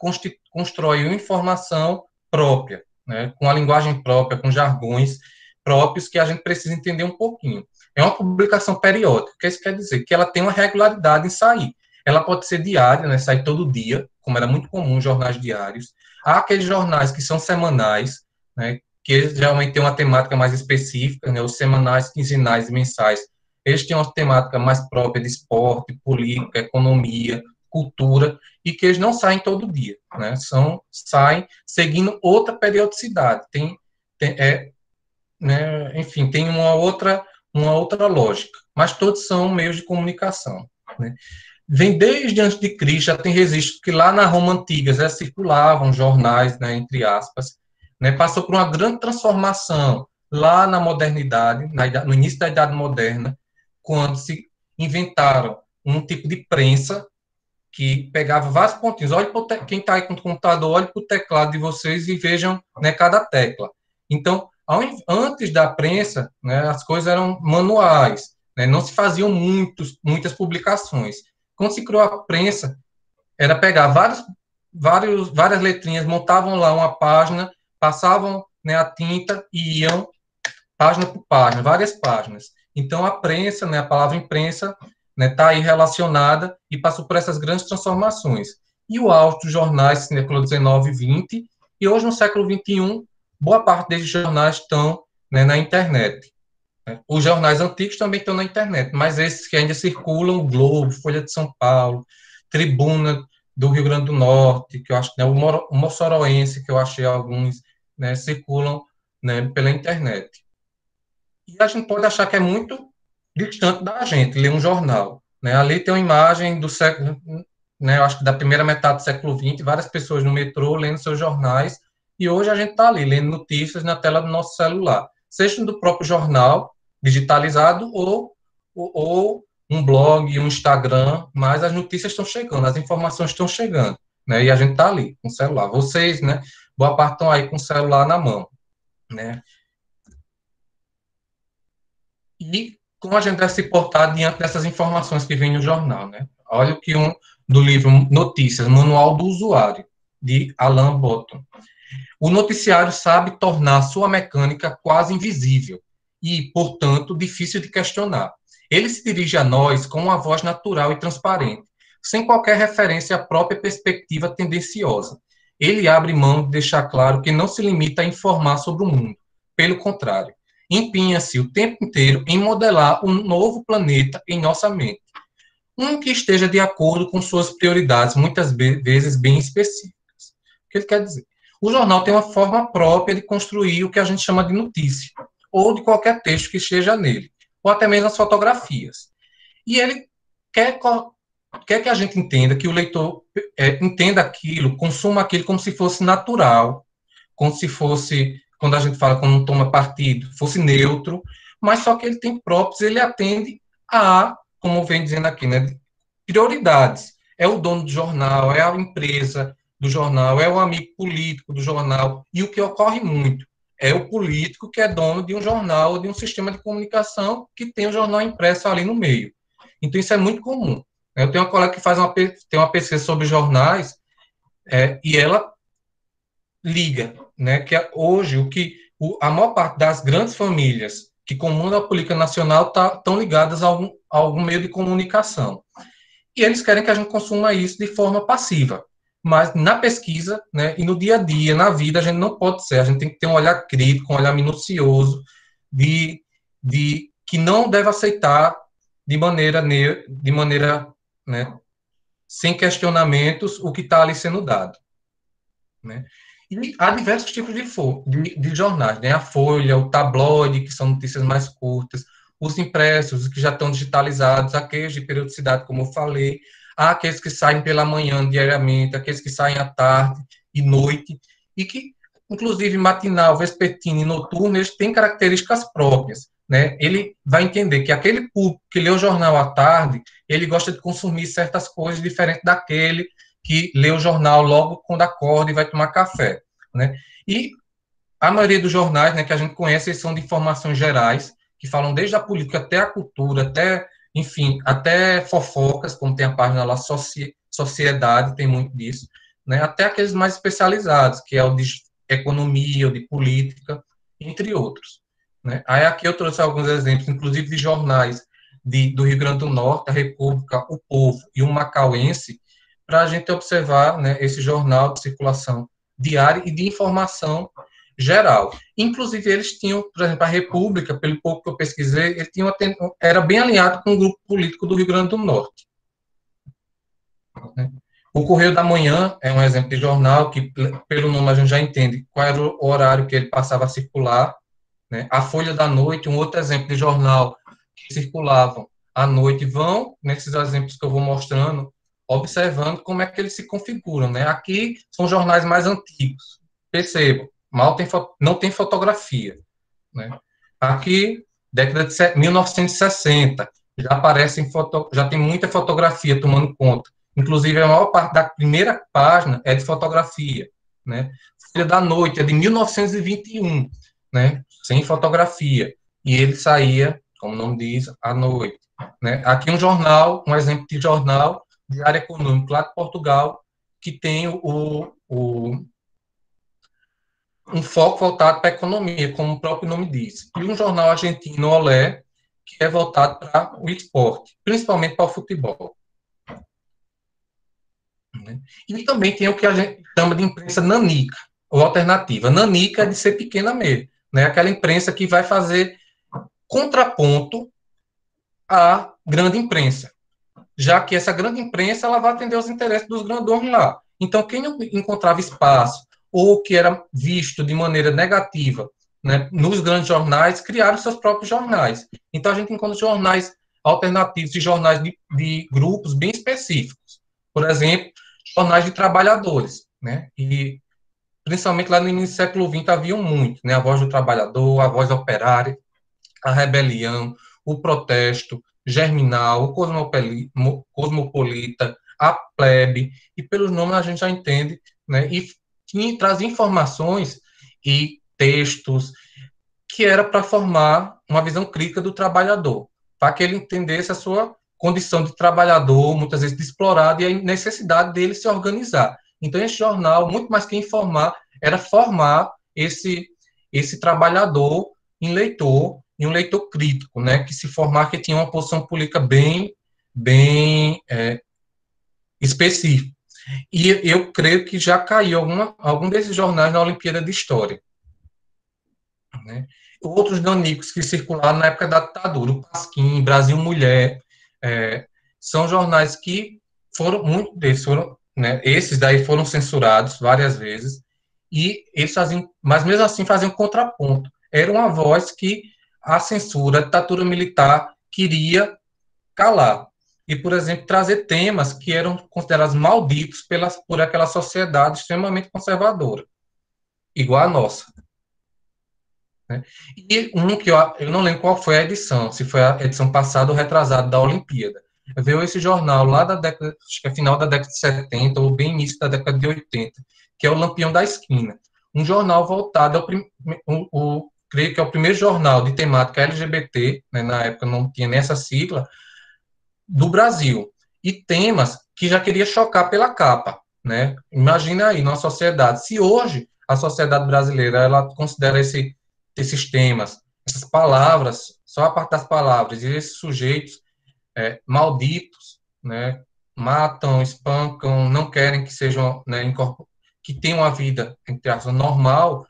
constroem informação própria, né, com a linguagem própria, com jargões próprios que a gente precisa entender um pouquinho. É uma publicação periódica, o que isso quer dizer? Que ela tem uma regularidade em sair. Ela pode ser diária, né, sair todo dia, como era muito comum jornais diários. Há aqueles jornais que são semanais, né, que geralmente têm uma temática mais específica, né, os semanais, quinzenais e mensais. Eles têm uma temática mais própria de esporte, política, economia, cultura, e que eles não saem todo dia, né, saem seguindo outra periodicidade. Né, enfim, tem uma outra uma outra lógica, mas todos são meios de comunicação, né? Vem desde antes de Cristo, já tem registro que lá na Roma antiga já circulavam jornais, né, entre aspas, né, passou por uma grande transformação lá na modernidade, no início da Idade Moderna, quando se inventaram um tipo de prensa que pegava vários pontinhos. Olhe quem está aí com o computador, olhe para o teclado de vocês e vejam, né, cada tecla. Então, antes da prensa, né, as coisas eram manuais, né, não se faziam muitas publicações. Quando se criou a prensa, era pegar várias letrinhas, montavam lá uma página, passavam, né, a tinta e iam página por página, várias páginas. Então, a prensa, né, a palavra imprensa, né, está aí relacionada e passou por essas grandes transformações. E o auge dos jornais, século XIX e XX, e hoje, no século XXI, boa parte desses jornais estão, né, na internet. Os jornais antigos também estão na internet, mas esses que ainda circulam, o Globo, Folha de São Paulo, Tribuna do Rio Grande do Norte, que eu acho, né, o Moçoroense, que eu achei alguns, né, circulam, né, pela internet. E a gente pode achar que é muito distante da gente ler um jornal, né? Ali tem uma imagem do século, né, eu acho que da primeira metade do século XX, várias pessoas no metrô lendo seus jornais, e hoje a gente está ali lendo notícias na tela do nosso celular, seja do próprio jornal digitalizado ou um blog, um Instagram, mas as notícias estão chegando, as informações estão chegando, né? E a gente está ali com o celular. Vocês, né? Boa parte estão aí com o celular na mão, né? E como a gente deve se portar diante dessas informações que vêm no jornal, né? Olha o que do livro Notícias, Manual do Usuário, de Alan Botton. O noticiário sabe tornar sua mecânica quase invisível e, portanto, difícil de questionar. Ele se dirige a nós com uma voz natural e transparente, sem qualquer referência à própria perspectiva tendenciosa. Ele abre mão de deixar claro que não se limita a informar sobre o mundo. Pelo contrário, empenha-se o tempo inteiro em modelar um novo planeta em nossa mente. Um que esteja de acordo com suas prioridades, muitas vezes bem específicas. O que ele quer dizer? O jornal tem uma forma própria de construir o que a gente chama de notícia, ou de qualquer texto que esteja nele, ou até mesmo as fotografias. E ele quer que a gente entenda, que o leitor entenda aquilo, consuma aquilo como se fosse natural, como se fosse, quando a gente fala quando não toma partido, fosse neutro, mas só que ele tem próprios, ele atende a, como vem dizendo aqui, né, prioridades. É o dono do jornal, é a empresa do jornal, é o amigo político do jornal, e o que ocorre muito é o político que é dono de um jornal, de um sistema de comunicação que tem o jornal impresso ali no meio. Então, isso é muito comum. Eu tenho uma colega que tem uma pesquisa sobre jornais, e ela liga, né, que hoje a maior parte das grandes famílias que comandam a política nacional estão ligadas a algum meio de comunicação. E eles querem que a gente consuma isso de forma passiva. Mas na pesquisa, né, e no dia a dia, na vida, a gente não pode ser. A gente tem que ter um olhar crítico, um olhar minucioso, que não deve aceitar de maneira né, sem questionamentos o que está ali sendo dado. Né? E há diversos tipos de jornais, né? A Folha, o tabloide, que são notícias mais curtas, os impressos, que já estão digitalizados, aqueles de periodicidade, como eu falei, há aqueles que saem pela manhã diariamente, aqueles que saem à tarde e noite, e que, inclusive, matinal, vespertino e noturno, eles têm características próprias. Né? Ele vai entender que aquele público que lê o jornal à tarde, ele gosta de consumir certas coisas diferentes daquele que lê o jornal logo quando acorda e vai tomar café. Né? E a maioria dos jornais, né, que a gente conhece, eles são de informações gerais, que falam desde a política até a cultura, enfim, até fofocas, como tem a página lá, Sociedade, tem muito disso, né, até aqueles mais especializados, que é o de economia, o de política, entre outros. Né. Aí aqui eu trouxe alguns exemplos, inclusive de jornais do Rio Grande do Norte, a República, o Povo e o Macauense, para a gente observar, né, esse jornal de circulação diária e de informação geral. Inclusive, eles tinham, por exemplo, a República, pelo pouco que eu pesquisei, era bem alinhado com o grupo político do Rio Grande do Norte. O Correio da Manhã é um exemplo de jornal que, pelo nome, a gente já entende qual era o horário que ele passava a circular. Né? A Folha da Noite, um outro exemplo de jornal que circulavam à noite vão, nesses exemplos que eu vou mostrando, observando como é que eles se configuram, né? Aqui são jornais mais antigos. Percebam, não tem fotografia, né? Aqui, década de 1960, já aparecem já tem muita fotografia tomando conta. Inclusive, a maior parte da primeira página é de fotografia, né? Folha da Noite é de 1921, né? Sem fotografia. E ele saía, como o nome diz, à noite, né? Aqui um jornal, um exemplo de jornal, Diário Econômico, lá de Portugal, que tem um foco voltado para a economia, como o próprio nome diz. E um jornal argentino, Olé, que é voltado para o esporte, principalmente para o futebol. E também tem o que a gente chama de imprensa nanica, ou alternativa. Nanica é de ser pequena mesmo, né? Aquela imprensa que vai fazer contraponto à grande imprensa, já que essa grande imprensa ela vai atender os interesses dos grandões lá. Então, quem não encontrava espaço ou que era visto de maneira negativa, né, nos grandes jornais, criaram seus próprios jornais. Então, a gente encontra jornais alternativos e jornais de grupos bem específicos. Por exemplo, jornais de trabalhadores, né? E principalmente lá no início do século XX haviam muito, né? A Voz do Trabalhador, a Voz Operária, a Rebelião, o Protesto, Germinal, o Cosmopolita, a Plebe, e pelos nomes a gente já entende, né? E trazia informações e textos que era para formar uma visão crítica do trabalhador, para que ele entendesse a sua condição de trabalhador, muitas vezes explorado, e a necessidade dele se organizar. Então, esse jornal, muito mais que informar, era formar esse trabalhador em leitor, e um leitor crítico, né, que se formar, que tinha uma posição política bem específica. E eu creio que já caiu algum desses jornais na Olimpíada de História, né? Outros nanicos que circularam na época da ditadura, o Pasquim, Brasil Mulher, são jornais que muitos deles foram, né, esses daí foram censurados várias vezes, e eles faziam, mas mesmo assim faziam contraponto. Era uma voz que a censura, a ditadura militar queria calar. E, por exemplo, trazer temas que eram considerados malditos por aquela sociedade extremamente conservadora, igual a nossa, né? E um que eu não lembro qual foi a edição, se foi a edição passada ou retrasada da Olimpíada. Veio esse jornal lá da década, acho que é final da década de 70 ou bem início da década de 80, que é o Lampião da Esquina. Um jornal voltado creio que é o primeiro jornal de temática LGBT, né, na época não tinha nessa sigla, do Brasil. E temas que já queria chocar pela capa, né? Imagina aí, numa sociedade, se hoje a sociedade brasileira ela considera esses temas, essas palavras, só a parte das palavras, e esses sujeitos malditos, né, matam, espancam, não querem que sejam, né, que tenham uma vida, entre aspas, normal.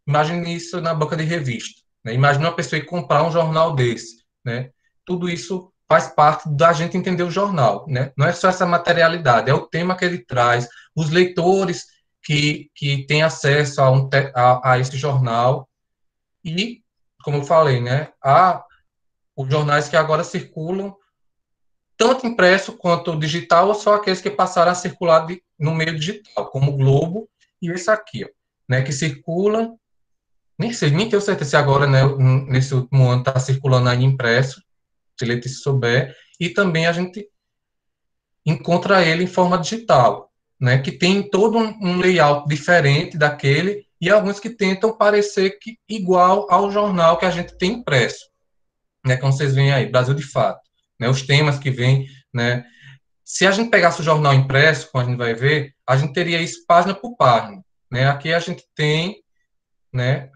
Imagine isso na banca de revista, né? Imagine uma pessoa ir comprar um jornal desse, né? Tudo isso faz parte da gente entender o jornal, né? Não é só essa materialidade, é o tema que ele traz, os leitores que têm acesso a esse jornal e, como eu falei, né, há os jornais que agora circulam tanto impresso quanto digital, ou só aqueles que passaram a circular no meio digital, como o Globo e esse aqui, ó, né, que circulam, nem sei, nem tenho certeza se agora, né, nesse último ano está circulando aí impresso, se Letícia souber, e também a gente encontra ele em forma digital, né, que tem todo um layout diferente daquele, e alguns que tentam parecer igual ao jornal que a gente tem impresso, né, como vocês veem aí, Brasil de Fato, né, os temas que vêm, né, se a gente pegasse o jornal impresso, como a gente vai ver, a gente teria isso página por página, né, aqui a gente tem, né,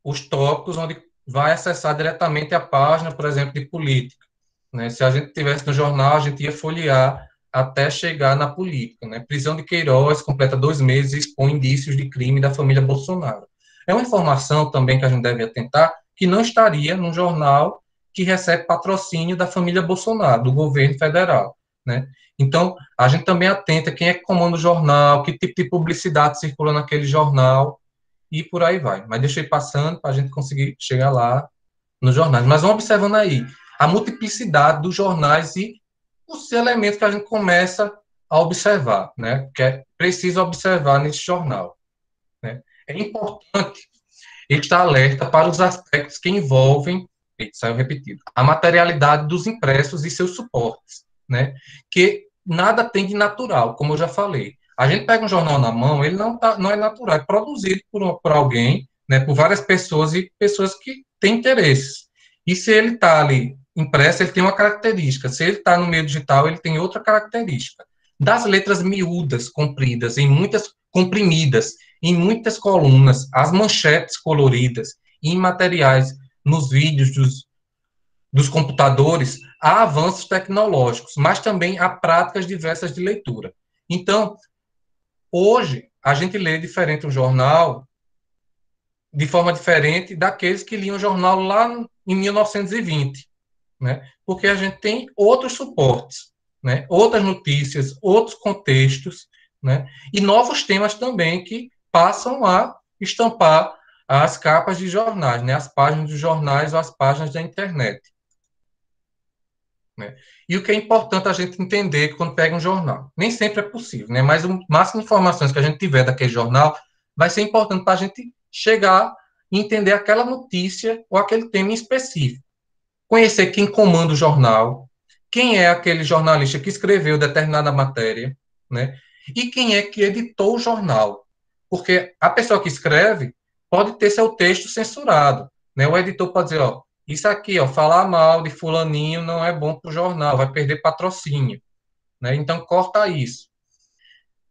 os tópicos onde vai acessar diretamente a página, por exemplo, de política, né, se a gente tivesse no jornal, a gente ia folhear até chegar na política, né, prisão de Queiroz completa 2 meses e expõe indícios de crime da família Bolsonaro. É uma informação também que a gente deve atentar, que não estaria num jornal que recebe patrocínio da família Bolsonaro, do governo federal, né? Então, a gente também atenta quem é que comanda o jornal, que tipo de publicidade circula naquele jornal, e por aí vai. Mas deixa eu ir passando para a gente conseguir chegar lá. nos jornais. Mas vamos observando aí a multiplicidade dos jornais e os elementos que a gente começa a observar, né? Que é preciso observar nesse jornal, né? É importante estar alerta para os aspectos que envolvem, saiu repetido, a materialidade dos impressos e seus suportes, né? Que nada tem de natural, como eu já falei. A gente pega um jornal na mão, ele não é natural, é produzido por alguém, né, por várias pessoas e pessoas que têm interesses. E se ele está ali impresso, ele tem uma característica. Se ele está no meio digital, ele tem outra característica. Das letras miúdas, compridas, comprimidas, em muitas colunas, as manchetes coloridas, em materiais, nos vídeos dos computadores, há avanços tecnológicos, mas também há práticas diversas de leitura. Então, hoje, a gente lê diferente o jornal, de forma diferente daqueles que liam o jornal lá em 1920, né? Porque a gente tem outros suportes, né? Outras notícias, outros contextos, né? E novos temas também que passam a estampar as capas de jornais, né? As páginas dos jornais ou as páginas da internet, né? E o que é importante a gente entender quando pega um jornal, nem sempre é possível, né? Mas o máximo de informações que a gente tiver daquele jornal vai ser importante para a gente chegar e entender aquela notícia ou aquele tema em específico. Conhecer quem comanda o jornal, quem é aquele jornalista que escreveu determinada matéria, né? E quem é que editou o jornal. Porque a pessoa que escreve pode ter seu texto censurado, né? O editor pode dizer, ó, isso aqui, ó, falar mal de fulaninho não é bom para o jornal, vai perder patrocínio, né? Então corta isso.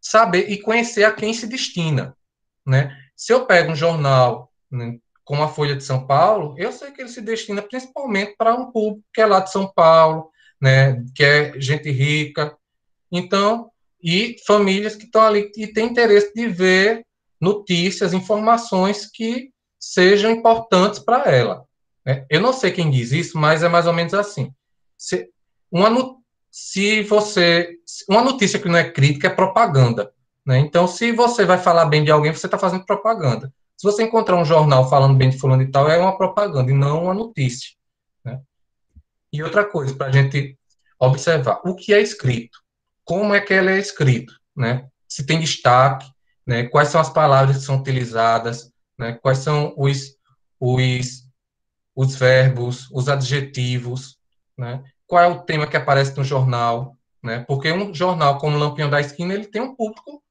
Saber e conhecer a quem se destina, né? Se eu pego um jornal, né, como a Folha de São Paulo, eu sei que ele se destina principalmente para um público que é lá de São Paulo, né, que é gente rica, então, e famílias que estão ali e têm interesse de ver notícias, informações que sejam importantes para ela, né? Eu não sei quem diz isso, mas é mais ou menos assim. Se, uma, se você, uma notícia que não é crítica é propaganda, né? Então, se você vai falar bem de alguém, você está fazendo propaganda. Se você encontrar um jornal falando bem de fulano e tal, é uma propaganda e não uma notícia, né? E outra coisa, para a gente observar, o que é escrito? Como é que ele é escrito, né? Se tem destaque, né? Quais são as palavras que são utilizadas, né? Quais são os, os verbos, os adjetivos, né? Qual é o tema que aparece no jornal, né? Porque um jornal como o Lampião da Esquina, ele tem um público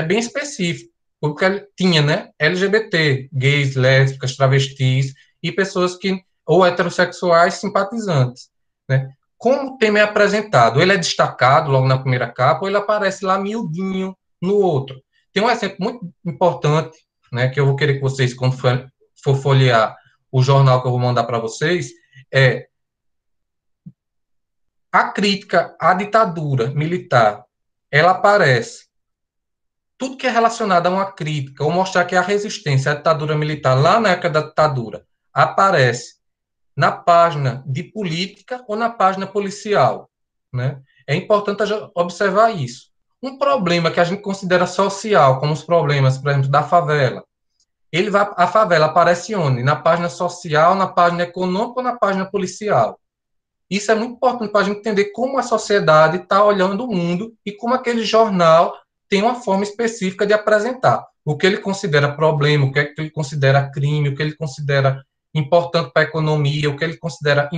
bem específico, porque ele tinha, né? LGBT, gays, lésbicas, travestis e pessoas que ou heterossexuais simpatizantes, né? Como o tema é apresentado? Ele é destacado logo na primeira capa ou ele aparece lá miudinho no outro? Tem um exemplo muito importante, né, que eu vou querer que vocês, quando for folhear o jornal que eu vou mandar para vocês, é a crítica à ditadura militar. Ela aparece. Tudo que é relacionado a uma crítica, ou mostrar que a resistência à ditadura militar, lá na época da ditadura, aparece na página de política ou na página policial, né? É importante observar isso. Um problema que a gente considera social, como os problemas, por exemplo, da favela, a favela aparece onde? Na página social, na página econômica ou na página policial? Isso é muito importante para a gente entender como a sociedade está olhando o mundo e como aquele jornal tem uma forma específica de apresentar o que ele considera problema, o que ele considera crime, o que ele considera importante para a economia, o que ele considera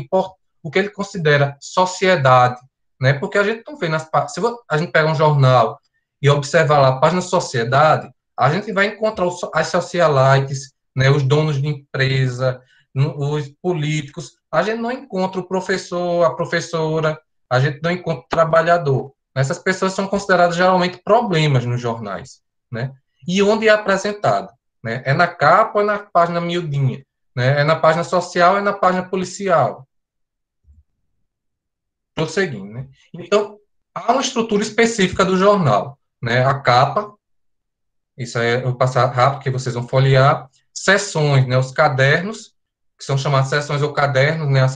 o que ele considera sociedade, né? Porque a gente não vê se a gente pega um jornal e observar lá a página sociedade, a gente vai encontrar as socialites, né, os donos de empresa, os políticos, a gente não encontra o professor, a professora, a gente não encontra o trabalhador. Essas pessoas são consideradas geralmente problemas nos jornais, né? E onde é apresentado, né? É na capa ou é na página miudinha, né? É na página social ou é na página policial. Prosseguindo, né? Então, há uma estrutura específica do jornal, né? A capa, isso aí eu vou passar rápido, que vocês vão folhear, seções, né? Os cadernos, que são chamados seções ou cadernos, né?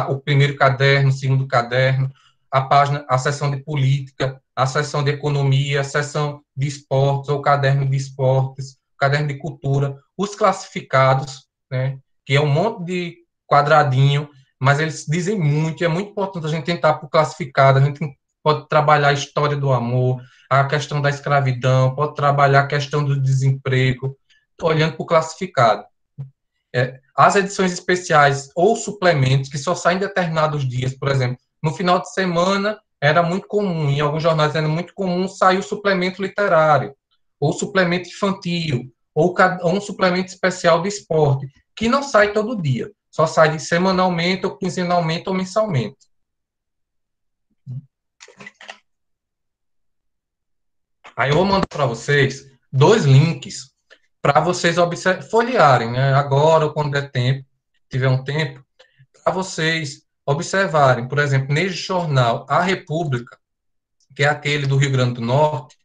O primeiro caderno, o segundo caderno, a página, a seção de política, a seção de economia, a seção de esportes ou caderno de esportes, caderno de cultura, os classificados, né? Que é um monte de quadradinho, mas eles dizem muito, e é muito importante a gente tentar por classificado, a gente pode trabalhar a história do amor, a questão da escravidão, pode trabalhar a questão do desemprego, olhando para o classificado. As edições especiais ou suplementos que só saem em determinados dias, por exemplo, no final de semana era muito comum, em alguns jornais era muito comum sair o suplemento literário, ou suplemento infantil, ou um suplemento especial de esporte, que não sai todo dia, só sai semanalmente, ou quinzenalmente, ou mensalmente. Aí eu vou mandar para vocês 2 links para vocês folhearem, né? Agora ou quando der tempo, tiver um tempo, para vocês observarem. Por exemplo, nesse jornal A República, que é aquele do Rio Grande do Norte,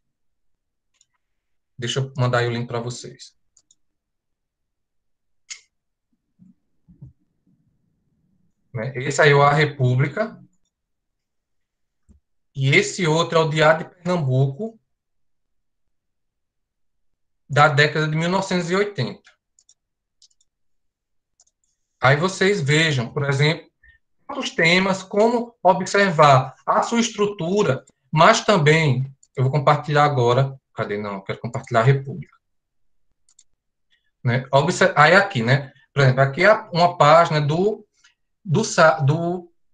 deixa eu mandar aí o link para vocês. Esse aí é o A República, e esse outro é o Diário de Pernambuco, da década de 1980. Aí vocês vejam, por exemplo, os temas, como observar a sua estrutura, mas também, eu vou compartilhar agora, cadê? Não, eu quero compartilhar a República. Né? Aí aqui, né? Por exemplo, aqui é uma página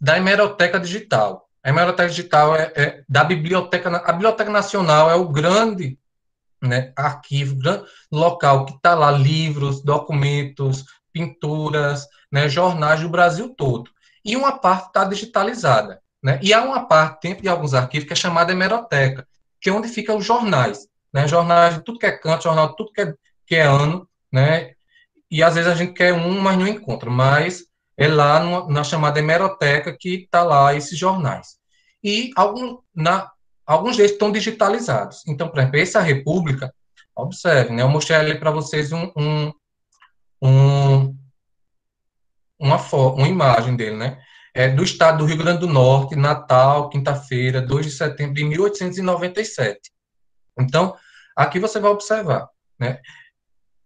da Hemeroteca Digital. A Hemeroteca Digital é da Biblioteca, a Biblioteca Nacional é o grande, né, arquivo, grande local que está lá livros, documentos, pinturas, né, jornais do Brasil todo. E uma parte está digitalizada. Né? E há uma parte, dentro de alguns arquivos, que é chamada hemeroteca, que é onde ficam os jornais. Né? Jornais de tudo que é canto, jornal de tudo que é ano, né? E às vezes a gente quer um, mas não encontra. Mas é lá na chamada hemeroteca que está lá esses jornais. E alguns deles estão digitalizados. Então, por exemplo, essa República, observe, né? Eu mostrei ali para vocês uma imagem dele, né? Do estado do Rio Grande do Norte, Natal, quinta-feira, 2 de setembro de 1897. Então, aqui você vai observar, né?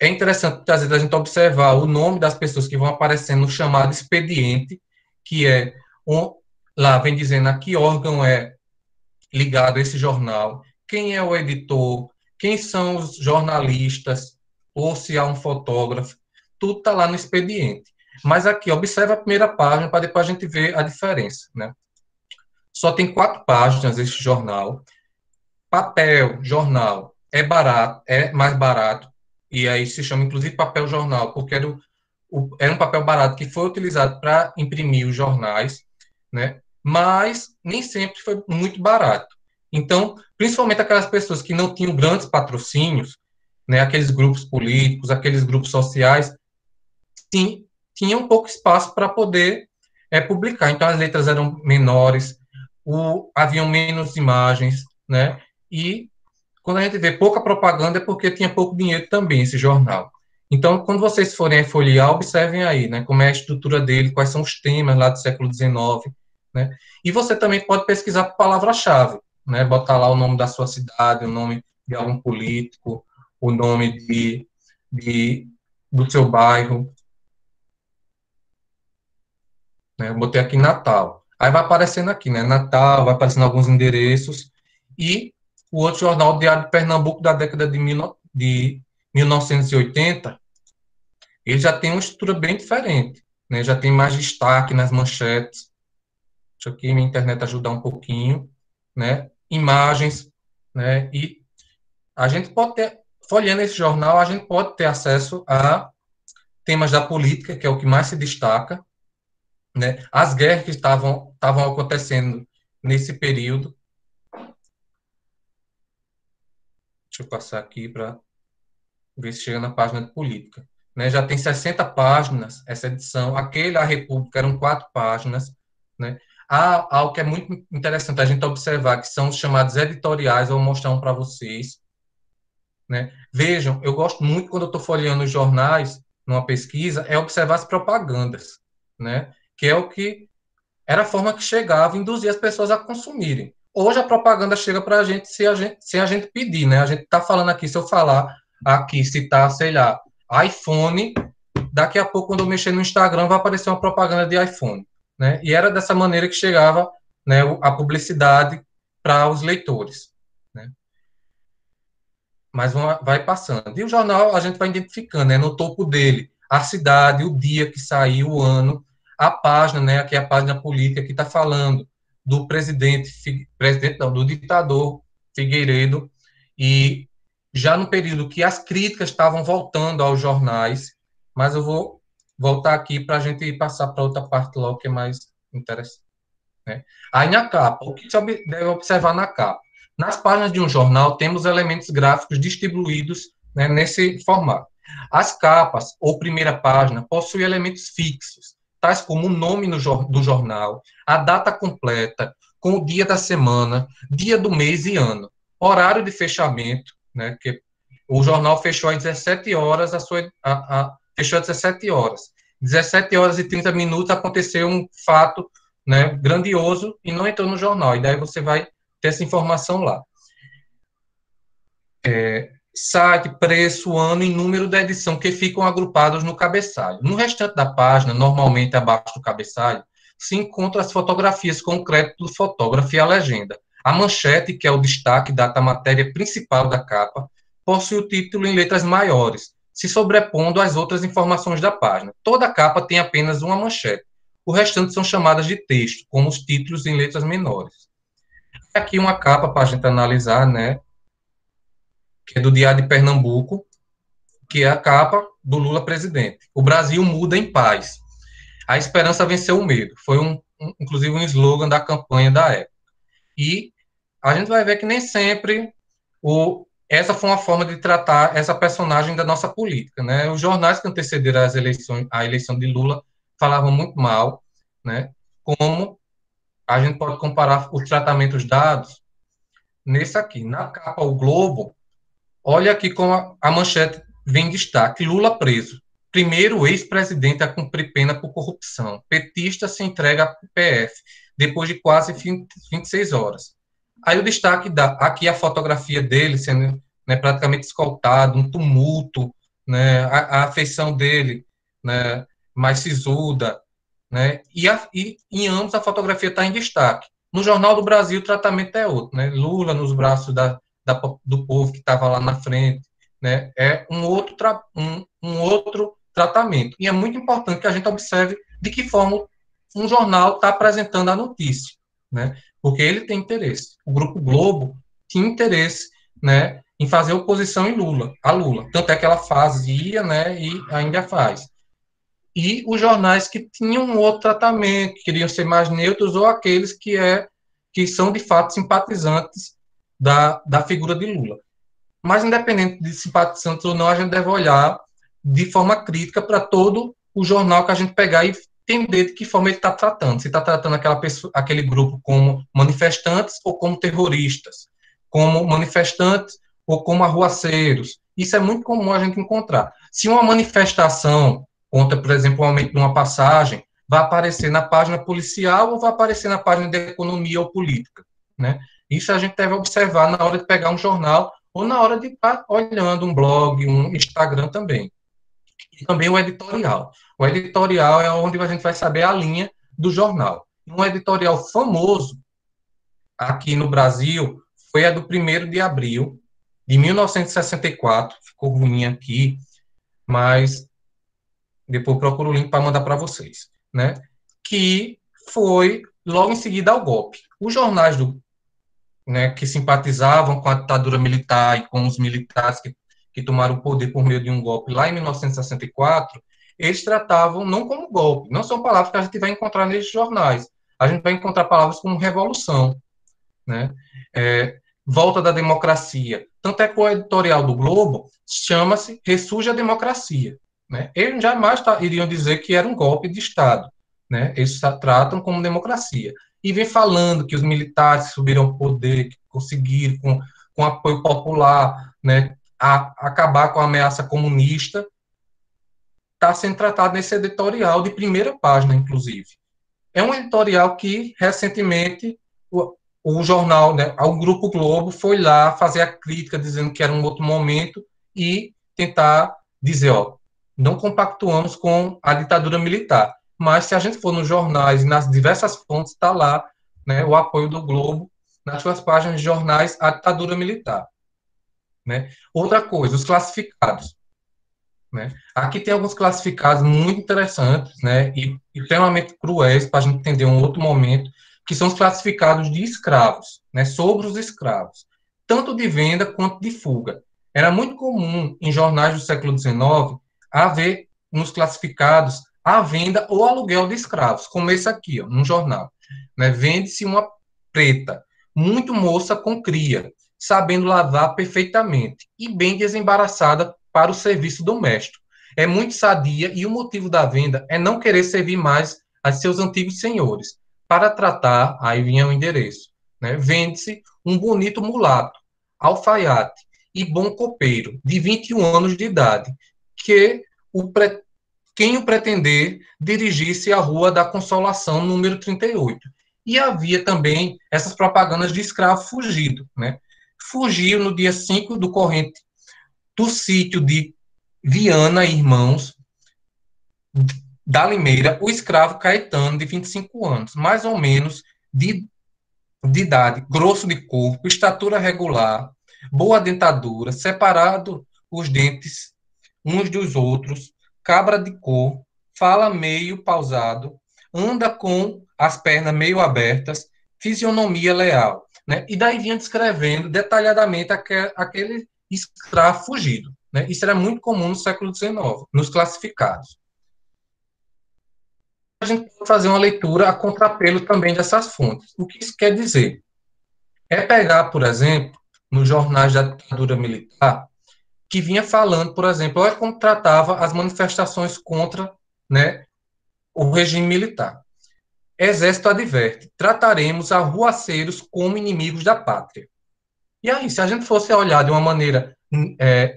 É interessante, às vezes, a gente observar o nome das pessoas que vão aparecendo no chamado expediente, que lá vem dizendo a que órgão é ligado a esse jornal, quem é o editor, quem são os jornalistas, ou se há um fotógrafo, tudo está lá no expediente. Mas aqui, observa a primeira página, para depois a gente ver a diferença, né? Só tem 4 páginas esse jornal. Papel, jornal, é barato, é mais barato, e aí se chama, inclusive, papel jornal, porque era um papel barato que foi utilizado para imprimir os jornais, né? Mas nem sempre foi muito barato. Então, principalmente aquelas pessoas que não tinham grandes patrocínios, né? Aqueles grupos políticos, aqueles grupos sociais, tinham pouco espaço para poder publicar. Então, as letras eram menores, haviam menos imagens, né? E quando a gente vê pouca propaganda é porque tinha pouco dinheiro também esse jornal. Então, quando vocês forem folhear, observem aí, né, como é a estrutura dele, quais são os temas lá do século XIX, né? E você também pode pesquisar por palavra-chave, né? Botar lá o nome da sua cidade, o nome de algum político, o nome do seu bairro. Né? Eu botei aqui Natal. Aí vai aparecendo aqui, né? Natal, vai aparecendo alguns endereços. E o outro jornal, o Diário de Pernambuco, da década de 1980, ele já tem uma estrutura bem diferente, né? Já tem mais destaque nas manchetes. Deixa aqui minha internet ajudar um pouquinho, né? Imagens, né? E a gente pode ter, folheando esse jornal, a gente pode ter acesso a temas da política, que é o que mais se destaca, né? As guerras que estavam acontecendo nesse período. Deixa eu passar aqui para ver se chega na página de política. Né? Já tem 60 páginas essa edição. Aquele, A República, eram 4 páginas. Né? Há algo que é muito interessante a gente observar, que são os chamados editoriais. Eu vou mostrar um para vocês. Né? Vejam, eu gosto muito, quando eu estou folheando os jornais, numa pesquisa, é observar as propagandas, né? Que é o que era a forma que chegava e induzia as pessoas a consumirem. Hoje a propaganda chega para a gente sem a gente pedir, né? A gente está falando aqui, se eu falar aqui, citar, sei lá, iPhone daqui a pouco, quando eu mexer no Instagram, vai aparecer uma propaganda de iPhone, né? E era dessa maneira que chegava, né, a publicidade para os leitores, né? Mas vai passando. E o jornal a gente vai identificando, né, no topo dele, a cidade, o dia que saiu, o ano, a página, né, aqui é a página política que está falando do presidente não, do ditador Figueiredo, e já no período que as críticas estavam voltando aos jornais, mas eu vou voltar aqui para a gente passar para outra parte logo que é mais interessante, né? Aí na capa, o que você deve observar na capa? Nas páginas de um jornal, temos elementos gráficos distribuídos, né, nesse formato. As capas, ou primeira página, possuem elementos fixos, tais como o nome do jornal, a data completa, com o dia da semana, dia do mês e ano, horário de fechamento, né, que o jornal fechou às 17 horas, fechou às 17 horas. 17 horas e 30 minutos aconteceu um fato, né, grandioso e não entrou no jornal. E daí você vai ter essa informação lá. Site, preço, ano e número da edição, que ficam agrupados no cabeçalho. No restante da página, normalmente abaixo do cabeçalho, se encontram as fotografias com o crédito do fotógrafo e a legenda. A manchete, que é o destaque da matéria principal da capa, possui o título em letras maiores, se sobrepondo às outras informações da página. Toda capa tem apenas uma manchete. O restante são chamadas de texto, como os títulos em letras menores. Aqui uma capa para a gente analisar, né, que é do Diário de Pernambuco, que é a capa do Lula presidente. O Brasil muda em paz. A esperança venceu o medo. Foi inclusive um slogan da campanha da época. E a gente vai ver que nem sempre essa foi uma forma de tratar essa personagem da nossa política, né? Os jornais que antecederam a eleição de Lula falavam muito mal, né? Como a gente pode comparar os tratamentos dados nesse aqui. Na capa, o Globo, olha aqui como a manchete vem em destaque. Lula preso. Primeiro ex-presidente a cumprir pena por corrupção. Petista se entrega à PF, depois de quase 26 horas. Aí o destaque dá aqui a fotografia dele sendo, né, praticamente escoltado, um tumulto, né, a afeição dele, né, mais sisuda, né, e em ambos a fotografia está em destaque. No Jornal do Brasil o tratamento é outro, né, Lula nos braços do povo que estava lá na frente, né, é um outro tratamento. E é muito importante que a gente observe de que forma um jornal está apresentando a notícia, né, porque ele tem interesse. O Grupo Globo tinha interesse, né, em fazer oposição a Lula. Tanto é que ela fazia, né, e ainda faz. E os jornais que tinham um outro tratamento, que queriam ser mais neutros, ou aqueles que são, de fato, simpatizantes da figura de Lula. Mas, independente de simpatizantes ou não, a gente deve olhar de forma crítica para todo o jornal que a gente pegar e entender de que forma ele está tratando. Se está tratando aquele grupo como manifestantes ou como terroristas, como manifestantes ou como arruaceiros. Isso é muito comum a gente encontrar. Se uma manifestação contra, por exemplo, o aumento de uma passagem, vai aparecer na página policial ou vai aparecer na página de economia ou política, né? Isso a gente deve observar na hora de pegar um jornal ou na hora de estar olhando um blog, um Instagram também. E também o editorial. O editorial é onde a gente vai saber a linha do jornal. Um editorial famoso aqui no Brasil foi a do 1º de abril de 1964. Ficou ruim aqui, mas depois eu procuro o link para mandar para vocês, né? Que foi logo em seguida ao golpe. Os jornais né, que simpatizavam com a ditadura militar e com os militares que tomaram o poder por meio de um golpe lá em 1964, eles tratavam não como golpe, não são palavras que a gente vai encontrar nesses jornais. A gente vai encontrar palavras como revolução, né? Volta da democracia. Tanto é que o editorial do Globo chama-se Ressurge a Democracia, né? Eles jamais iriam dizer que era um golpe de Estado, né? Eles tratam como democracia. E vem falando que os militares subiram ao poder, que conseguiram, com apoio popular, né, acabar com a ameaça comunista, está sendo tratado nesse editorial de primeira página, inclusive. É um editorial que, recentemente, o jornal, né, o Grupo Globo, foi lá fazer a crítica, dizendo que era um outro momento, e tentar dizer, ó, não compactuamos com a ditadura militar. Mas se a gente for nos jornais e nas diversas fontes, está lá, né, o apoio do Globo nas suas páginas de jornais à ditadura militar. Né? Outra coisa, os classificados. Né? Aqui tem alguns classificados muito interessantes, né, e extremamente cruéis para a gente entender um outro momento, que são os classificados de escravos, né, sobre os escravos, tanto de venda quanto de fuga. Era muito comum em jornais do século XIX haver nos classificados a venda ou aluguel de escravos, como esse aqui, ó, num jornal. Né, vende-se uma preta, muito moça com cria, sabendo lavar perfeitamente e bem desembaraçada para o serviço doméstico. É muito sadia e o motivo da venda é não querer servir mais a seus antigos senhores. Para tratar, aí vinha o endereço, né? Vende-se um bonito mulato, alfaiate e bom copeiro, de 21 anos de idade, que quem o pretender dirigisse à Rua da Consolação, número 38. E havia também essas propagandas de escravo fugido, né? Fugiu no dia 5 do corrente do sítio de Viana e Irmãos, da Limeira, o escravo Caetano, de 25 anos, mais ou menos de idade, grosso de corpo, estatura regular, boa dentadura, separado os dentes uns dos outros, cabra de cor, fala meio pausado, anda com as pernas meio abertas, fisionomia leal. Né? E daí vinha descrevendo detalhadamente aquele escravo fugido. Né? Isso era muito comum no século XIX, nos classificados. A gente pode fazer uma leitura a contrapelo também dessas fontes. O que isso quer dizer? É pegar, por exemplo, nos jornais da ditadura militar, que vinha falando, por exemplo, olha como tratava as manifestações contra, né, o regime militar. Exército adverte, trataremos arruaceiros como inimigos da pátria. E aí, se a gente fosse olhar de uma maneira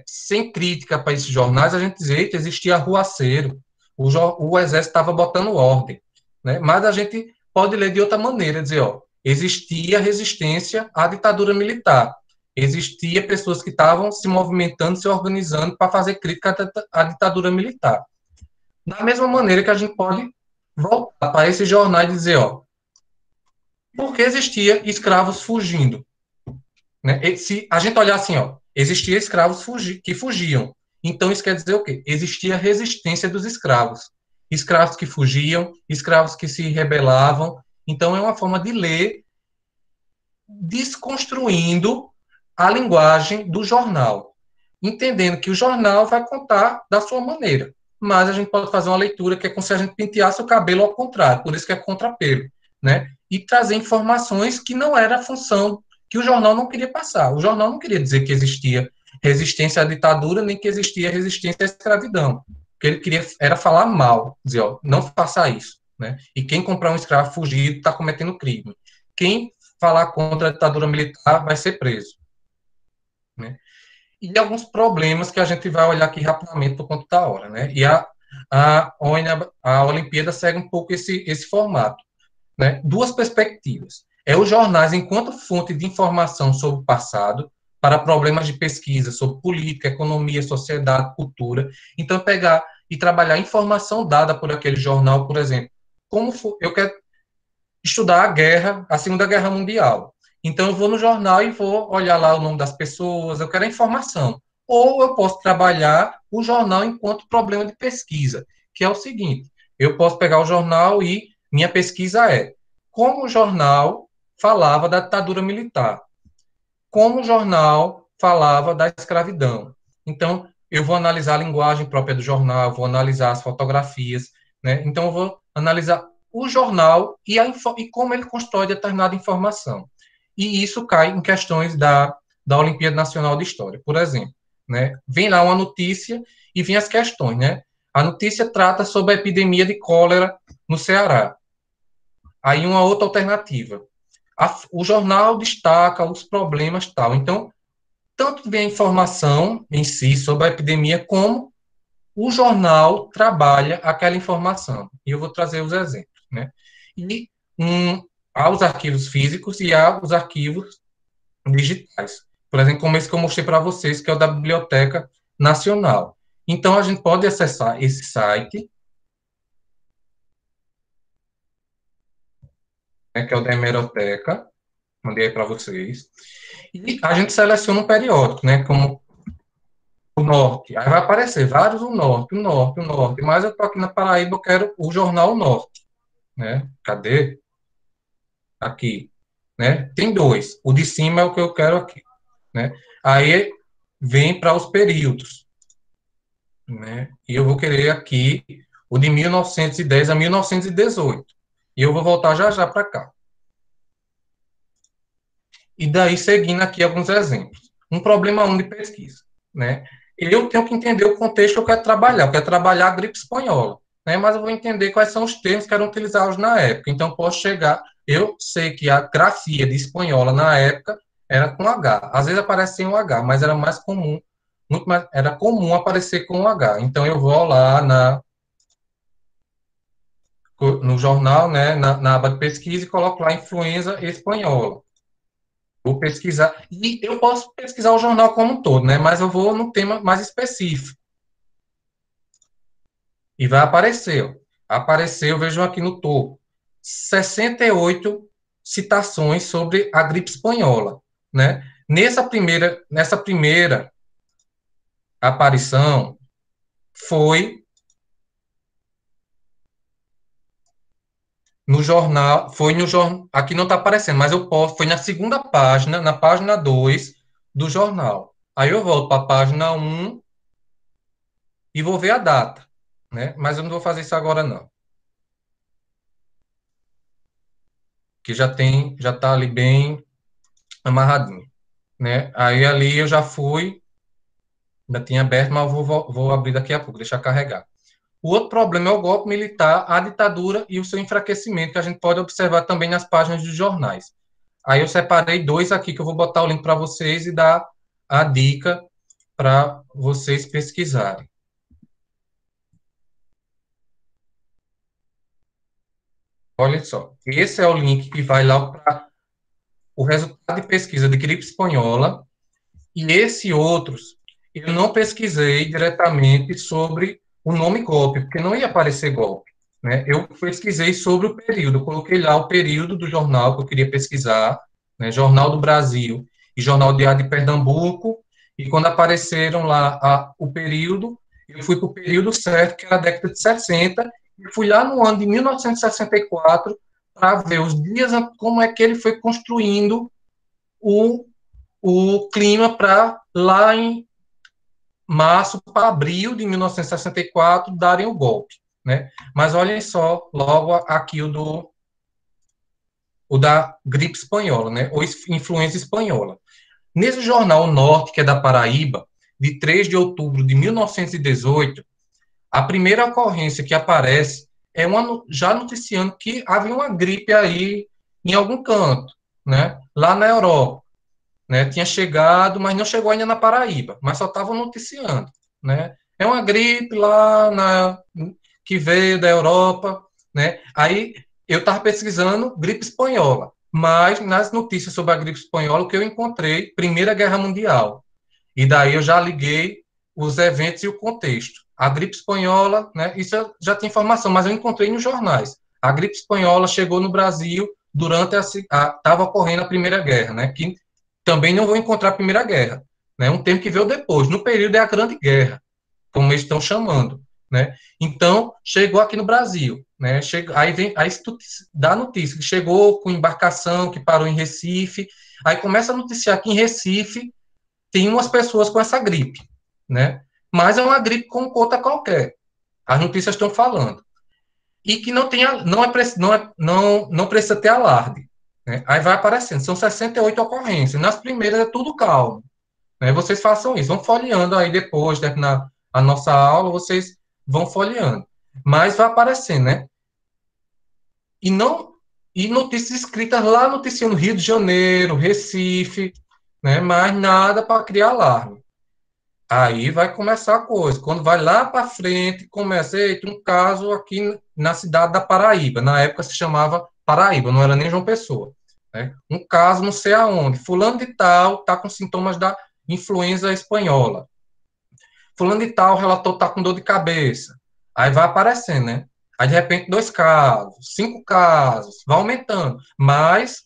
sem crítica para esses jornais, a gente dizia que existia arruaceiro, o exército estava botando ordem. Né? Mas a gente pode ler de outra maneira, dizer, ó, existia resistência à ditadura militar, existia pessoas que estavam se movimentando, se organizando para fazer crítica à ditadura militar. Da mesma maneira que a gente pode voltar para esse jornal e dizer, ó, por que existia escravos fugindo? Né? Se a gente olhar assim, ó, existia escravos que fugiam. Então, isso quer dizer o quê? Existia resistência dos escravos. Escravos que fugiam, escravos que se rebelavam. Então, é uma forma de ler desconstruindo a linguagem do jornal. Entendendo que o jornal vai contar da sua maneira. Mas a gente pode fazer uma leitura que é como se a gente penteasse o cabelo ao contrário. Por isso que é contrapelo. Né? E trazer informações que não era a função que o jornal não queria passar. O jornal não queria dizer que existia resistência à ditadura, nem que existia resistência à escravidão. O que ele queria era falar mal, dizer, ó, não faça isso. Né? E quem comprar um escravo fugido está cometendo crime. Quem falar contra a ditadura militar vai ser preso. Né? E alguns problemas que a gente vai olhar aqui rapidamente por conta da hora. Né? E a Olimpíada segue um pouco esse formato. Né? Duas perspectivas. Os jornais enquanto fonte de informação sobre o passado, para problemas de pesquisa sobre política, economia, sociedade, cultura. Então, pegar e trabalhar a informação dada por aquele jornal, por exemplo. Eu quero estudar a Segunda Guerra Mundial. Então, eu vou no jornal e vou olhar lá o nome das pessoas, eu quero a informação. Ou eu posso trabalhar o jornal enquanto problema de pesquisa, que é o seguinte, eu posso pegar o jornal e minha pesquisa é como o jornal falava da ditadura militar, como o jornal falava da escravidão. Então, eu vou analisar a linguagem própria do jornal, vou analisar as fotografias, né? Então, eu vou analisar o jornal e como ele constrói determinada informação. E isso cai em questões da Olimpíada Nacional de História, por exemplo. Né? Vem lá uma notícia e vem as questões. Né? A notícia trata sobre a epidemia de cólera no Ceará. Aí uma outra alternativa. O jornal destaca os problemas tal. Então, tanto vem a informação em si sobre a epidemia, como o jornal trabalha aquela informação. E eu vou trazer os exemplos. Né? E há os arquivos físicos e há os arquivos digitais. Por exemplo, como esse que eu mostrei para vocês, que é o da Biblioteca Nacional. Então, a gente pode acessar esse site, né, que é o da Hemeroteca, mandei aí para vocês, e a gente seleciona um periódico, né, como o Norte. Aí vai aparecer vários o Norte, o Norte, o Norte, mas eu estou aqui na Paraíba, eu quero o Jornal Norte, né? Cadê? Aqui, né? Tem dois. O de cima é o que eu quero aqui, né? Aí vem para os períodos, né? E eu vou querer aqui o de 1910 a 1918. E eu vou voltar já já para cá. E daí, seguindo aqui alguns exemplos. Um problema 1 de pesquisa, né? Eu tenho que entender o contexto que eu quero trabalhar. Eu quero trabalhar a gripe espanhola, né? Mas eu vou entender quais são os termos que eram utilizados na época. Então, posso chegar... Eu sei que a grafia de espanhola, na época, era com H. Às vezes aparece sem o H, mas era mais comum, muito mais, era comum aparecer com o H. Então, eu vou lá no jornal, né, na aba de pesquisa, e coloco lá influenza espanhola. Vou pesquisar, e eu posso pesquisar o jornal como um todo, né? Mas eu vou no tema mais específico. E vai aparecer, ó. Apareceu, vejam aqui no topo, 68 citações sobre a gripe espanhola, né? Nessa primeira aparição, foi no jornal, aqui não está aparecendo, mas eu posso, foi na segunda página, na página 2 do jornal. Aí eu volto para a página 1 e vou ver a data, né? Mas eu não vou fazer isso agora, não. Que já está ali bem amarradinho, né? Aí ali eu já fui, ainda tinha aberto, mas eu vou abrir daqui a pouco, deixar carregar. O outro problema é o golpe militar, a ditadura e o seu enfraquecimento, que a gente pode observar também nas páginas dos jornais. Aí eu separei dois aqui que eu vou botar o link para vocês e dar a dica para vocês pesquisarem. Olha só, esse é o link que vai lá para o resultado de pesquisa de gripe espanhola, e esse outros eu não pesquisei diretamente sobre o nome golpe, porque não ia aparecer golpe, né? Eu pesquisei sobre o período, coloquei lá o período do jornal que eu queria pesquisar, né? Jornal do Brasil e Jornal Diário de Pernambuco, e quando apareceram lá o período, eu fui para o período certo, que era a década de 60, e fui lá no ano de 1964 para ver os dias, como é que ele foi construindo o, o clima para lá em março para abril de 1964 darem o golpe, né? Mas olhem só, logo aqui o da gripe espanhola, né? Ou influenza espanhola. Nesse jornal Norte, que é da Paraíba, de 3 de outubro de 1918, a primeira ocorrência que aparece é já noticiando que havia uma gripe aí em algum canto, né? Lá na Europa, né? Tinha chegado, mas não chegou ainda na Paraíba, mas só estavam noticiando, né? É uma gripe que veio da Europa, né? Aí eu estava pesquisando gripe espanhola, mas nas notícias sobre a gripe espanhola o que eu encontrei, Primeira Guerra Mundial. E daí eu já liguei os eventos e o contexto. A gripe espanhola, né? Isso eu já tinha informação, mas eu encontrei nos jornais. A gripe espanhola chegou no Brasil durante estava ocorrendo a Primeira Guerra, né? Que também não vou encontrar a Primeira Guerra, né? Um tempo que veio depois. No período é a Grande Guerra, como eles estão chamando, né? Então, chegou aqui no Brasil, né? Aí tu dá a notícia que chegou com embarcação que parou em Recife, aí começa a noticiar que em Recife tem umas pessoas com essa gripe, né? Mas é uma gripe como outra qualquer. As notícias estão falando. E que não precisa ter alarde, né? Aí vai aparecendo, são 68 ocorrências. Nas primeiras é tudo calmo, né? Vocês façam isso, vão folheando aí depois, terminar a nossa aula, vocês vão folheando. Mas vai aparecendo, né? E não e notícias escritas lá noticiando Rio de Janeiro, Recife, né? Mas nada para criar alarme. Aí vai começar a coisa. Quando vai lá para frente, começa, eita, um caso aqui na cidade da Paraíba. Na época se chamava Paraíba, não era nem João Pessoa. Né? Um caso não sei aonde. Fulano de tal está com sintomas da influenza espanhola. fulano de tal relatou tá com dor de cabeça. Aí vai aparecendo, né? Aí, de repente, 2 casos, 5 casos, vai aumentando. Mas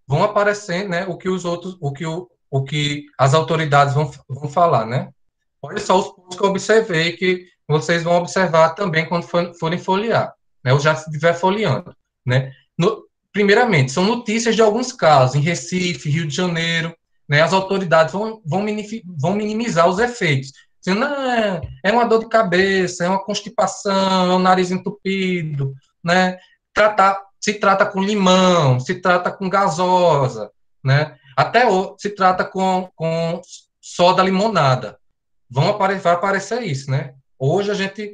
vão aparecendo, né, o que os outros, o que as autoridades vão falar, né? Olha só os pontos que eu observei, que vocês vão observar também quando forem folhear, né? Ou já se estiver folheando, né? Primeiramente, são notícias de alguns casos, em Recife, Rio de Janeiro, né? As autoridades vão minimizar os efeitos. Dizendo, não, é uma dor de cabeça, é uma constipação, é um nariz entupido, né? Se trata com limão, se trata com gasosa, né? Até se trata com soda limonada. Vai aparecer isso, né? Hoje a gente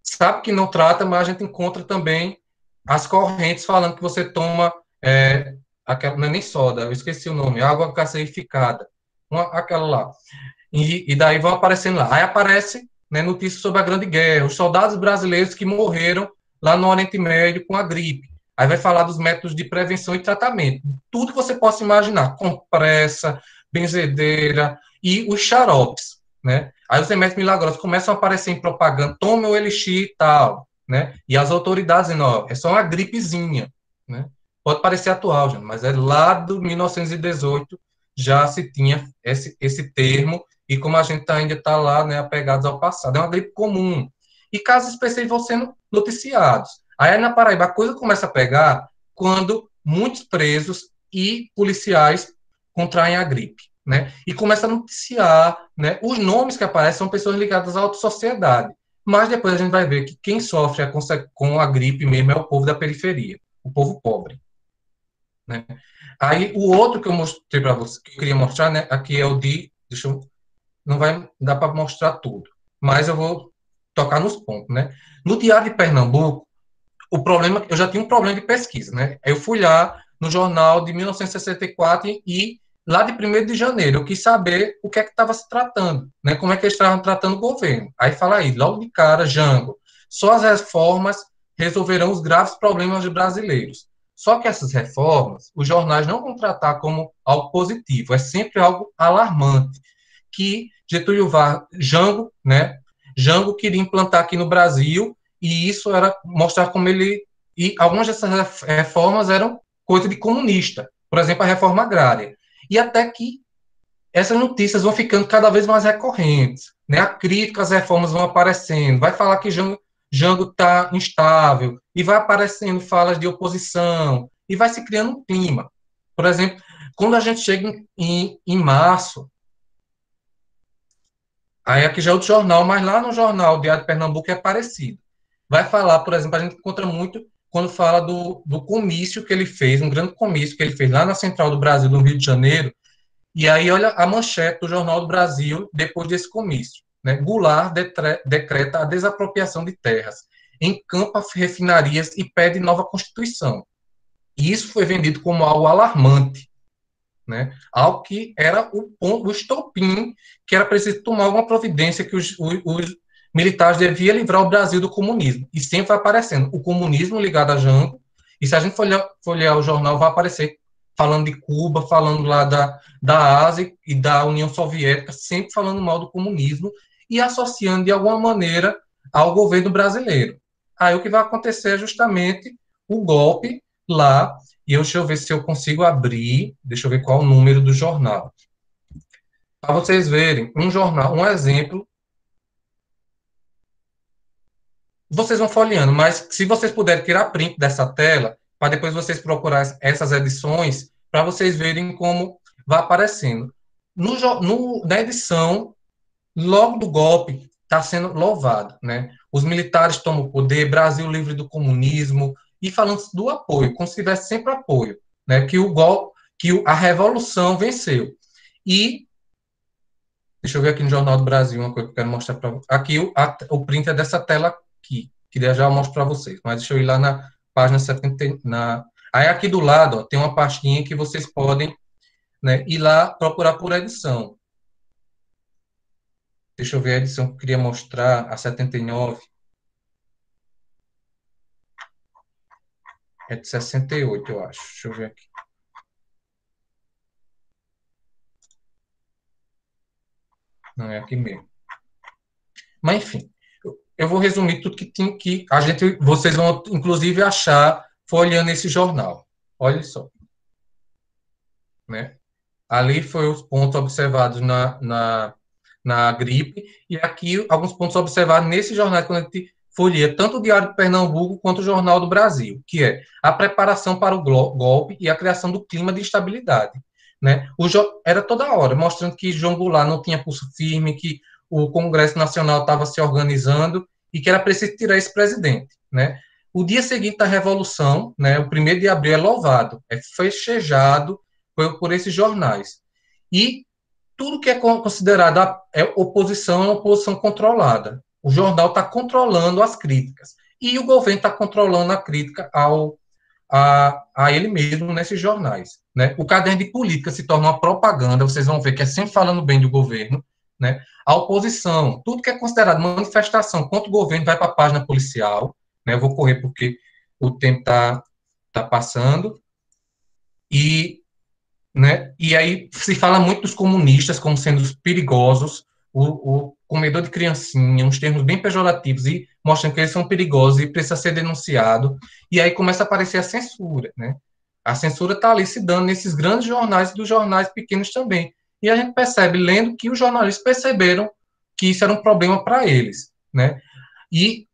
sabe que não trata, mas a gente encontra também as correntes falando que você toma aquela, não é nem soda, eu esqueci o nome, água gaseificada, aquela lá. E daí vão aparecendo lá. Aí aparece, né, notícias sobre a Grande Guerra, os soldados brasileiros que morreram lá no Oriente Médio com a gripe. Aí vai falar dos métodos de prevenção e tratamento. Tudo que você possa imaginar, compressa, benzedeira e os xaropes, né? Aí os remédios milagrosos começam a aparecer em propaganda, tome o elixir e tal, né? E as autoridades dizendo, ó, é só uma gripezinha, né? Pode parecer atual, já, mas é lá do 1918 já se tinha esse termo, e como a gente ainda está lá, né, apegados ao passado, é uma gripe comum. E casos específicos vão sendo noticiados. Aí na Paraíba a coisa começa a pegar quando muitos presos e policiais contraem a gripe, né? E começa a noticiar, né? Os nomes que aparecem são pessoas ligadas à alta sociedade. Mas depois a gente vai ver que quem sofre com a gripe mesmo é o povo da periferia, o povo pobre, né? Aí o outro que eu mostrei para você, que eu queria mostrar, né? Aqui é o de, deixa eu, não vai dar para mostrar tudo, mas eu vou tocar nos pontos, né? No Diário de Pernambuco, o problema, eu já tinha um problema de pesquisa, né? Eu fui lá no jornal de 1964 e lá de 1º de janeiro eu quis saber o que é que estava se tratando, né? Como é que eles estavam tratando o governo. Aí fala aí, logo de cara, Jango, só as reformas resolverão os graves problemas dos brasileiros. Só que essas reformas, os jornais não vão tratar como algo positivo, é sempre algo alarmante, que Getúlio Vargas, Jango, né? Jango queria implantar aqui no Brasil, e isso era mostrar como ele. E algumas dessas reformas eram coisa de comunista, por exemplo, a reforma agrária. E até que essas notícias vão ficando cada vez mais recorrentes, né? A crítica às reformas vão aparecendo, vai falar que Jango está instável, e vai aparecendo falas de oposição, e vai se criando um clima. Por exemplo, quando a gente chega em março, aí aqui já é outro jornal, mas lá no jornal Diário de Pernambuco é parecido. Vai falar, por exemplo, a gente encontra muito quando fala do comício que ele fez, um grande comício que ele fez lá na Central do Brasil, no Rio de Janeiro, e aí olha a manchete do Jornal do Brasil depois desse comício, né? Goulart decreta a desapropriação de terras, encampa refinarias e pede nova Constituição. E isso foi vendido como algo alarmante, né? Algo que era o ponto, o estopim, que era preciso tomar alguma providência, que os militares deviam livrar o Brasil do comunismo. E sempre vai aparecendo o comunismo ligado a Jango, e se a gente folhear o jornal, vai aparecer falando de Cuba, falando lá da Ásia e da União Soviética, sempre falando mal do comunismo e associando de alguma maneira ao governo brasileiro. Aí o que vai acontecer é justamente o golpe lá, e deixa eu ver se eu consigo abrir, deixa eu ver qual é o número do jornal. Para vocês verem, um jornal, um exemplo, vocês vão folheando, mas se vocês puderem tirar print dessa tela, para depois vocês procurarem essas edições, para vocês verem como vai aparecendo. Na edição, logo do golpe, está sendo louvado, né? Os militares tomam o poder, Brasil livre do comunismo, e falando do apoio, como se tivesse sempre apoio, né? Que o golpe, a revolução venceu. E deixa eu ver aqui no Jornal do Brasil uma coisa que eu quero mostrar para vocês. Aqui o print é dessa tela aqui, que já eu mostro para vocês. Mas deixa eu ir lá na página 70. Aí aqui do lado, ó, tem uma pastinha que vocês podem, né, ir lá procurar por edição. Deixa eu ver a edição que eu queria mostrar, a 79. É de 68, eu acho. Deixa eu ver aqui. Não, é aqui mesmo. Mas, enfim, eu vou resumir tudo que vocês vão, inclusive, achar folheando esse jornal. Olha só, né? Ali foi os pontos observados na gripe, e aqui alguns pontos observados nesse jornal, quando a gente folheia tanto o Diário de Pernambuco quanto o Jornal do Brasil, que é a preparação para o golpe e a criação do clima de instabilidade. Né? Era toda hora, mostrando que João Goulart não tinha pulso firme, que o Congresso Nacional estava se organizando e que era preciso tirar esse presidente. Né? O dia seguinte da Revolução, né, o 1º de abril, é louvado, é festejado por esses jornais. E tudo que é considerado oposição é uma oposição controlada. O jornal está controlando as críticas. E o governo está controlando a crítica a ele mesmo nesses jornais. Né? O caderno de política se torna uma propaganda, vocês vão ver que é sempre falando bem do governo. Né? A oposição, tudo que é considerado manifestação contra o governo vai para a página policial. Né? Eu vou correr porque o tempo está passando. Né? E aí se fala muito dos comunistas como sendo os perigosos, o comedor de criancinha, uns termos bem pejorativos, e mostrando que eles são perigosos e precisa ser denunciado. E aí começa a aparecer a censura, né? A censura está ali se dando nesses grandes jornais e dos jornais pequenos também. E a gente percebe, lendo, que os jornalistas perceberam que isso era um problema para eles, né? E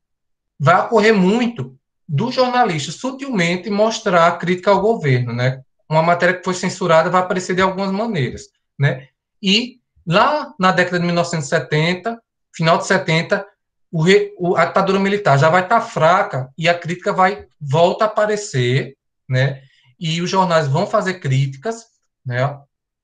vai ocorrer muito dos jornalistas sutilmente mostrar a crítica ao governo, né? Uma matéria que foi censurada vai aparecer de algumas maneiras, né? E lá na década de 1970, final de 70, a ditadura militar já vai estar fraca e a crítica volta a aparecer, né? E os jornais vão fazer críticas, né?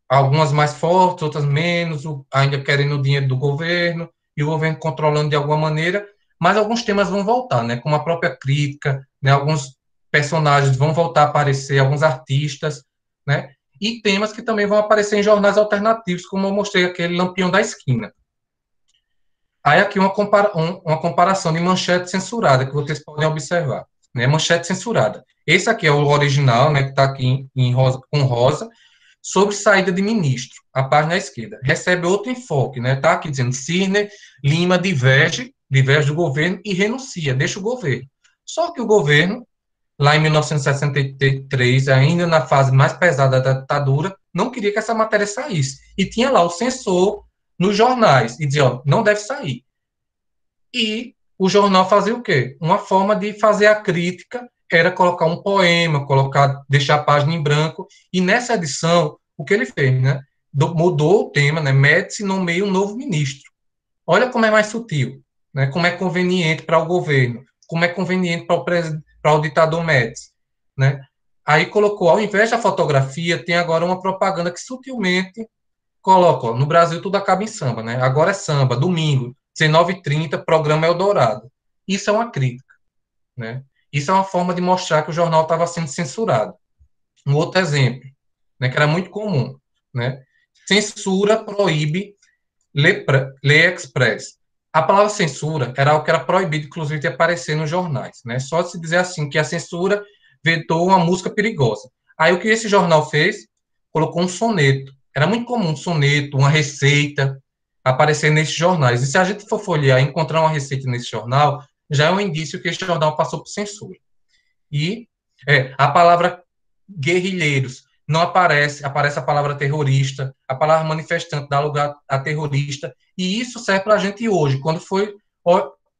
Algumas mais fortes, outras menos, ainda querendo o dinheiro do governo e o governo controlando de alguma maneira, mas alguns temas vão voltar, né? Como a própria crítica, né? Alguns personagens vão voltar a aparecer, alguns artistas, né? E temas que também vão aparecer em jornais alternativos, como eu mostrei aquele Lampião da Esquina. Aí aqui uma comparação de manchete censurada, que vocês podem observar, né? Manchete censurada. Esse aqui é o original, né? Que está aqui em rosa, com rosa, sobre saída de ministro, a página à esquerda. Recebe outro enfoque, né? Está aqui dizendo, Cirne Lima diverge do governo e renuncia, deixa o governo. Só que o governo, lá em 1963, ainda na fase mais pesada da ditadura, não queria que essa matéria saísse. E tinha lá o censor nos jornais, e dizia, ó, não deve sair. E o jornal fazia o quê? Uma forma de fazer a crítica era colocar um poema, deixar a página em branco, e nessa edição, o que ele fez, né? Mudou o tema, né? Médici nomeia um novo ministro. Olha como é mais sutil, né? Como é conveniente para o governo, como é conveniente para o ditador Médici, né? Aí colocou, ao invés da fotografia, tem agora uma propaganda que sutilmente coloca, ó, no Brasil tudo acaba em samba, né? Agora é samba, domingo, 19h30, programa Eldorado. Isso é uma crítica, né? Isso é uma forma de mostrar que o jornal estava sendo censurado. Um outro exemplo, né, que era muito comum, né? Censura proíbe lei express. A palavra censura era algo que era proibido, inclusive, de aparecer nos jornais, né? Só se dizer assim, que a censura vetou uma música perigosa. Aí o que esse jornal fez? Colocou um soneto. Era muito comum um soneto, uma receita, aparecer nesses jornais. E se a gente for folhear e encontrar uma receita nesse jornal, já é um indício que esse jornal passou por censura. E a palavra guerrilheiros não aparece a palavra terrorista, a palavra manifestante dá lugar a terrorista, e isso serve para a gente hoje. Quando foi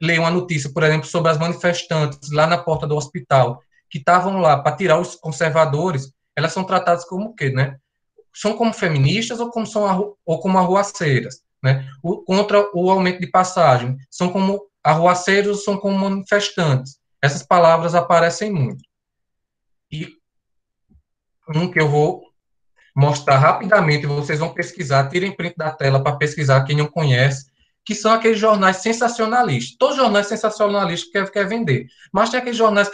ler uma notícia, por exemplo, sobre as manifestantes lá na porta do hospital, que estavam lá para tirar os conservadores, elas são tratadas como o quê, né? São como feministas ou como arruaceiras, né? Contra o aumento de passagem, são como arruaceiros ou são como manifestantes. Essas palavras aparecem muito. E um que eu vou mostrar rapidamente, vocês vão pesquisar, tirem print da tela para pesquisar, quem não conhece, que são aqueles jornais sensacionalistas. Todos os jornais sensacionalistas quer vender, mas tem aqueles jornais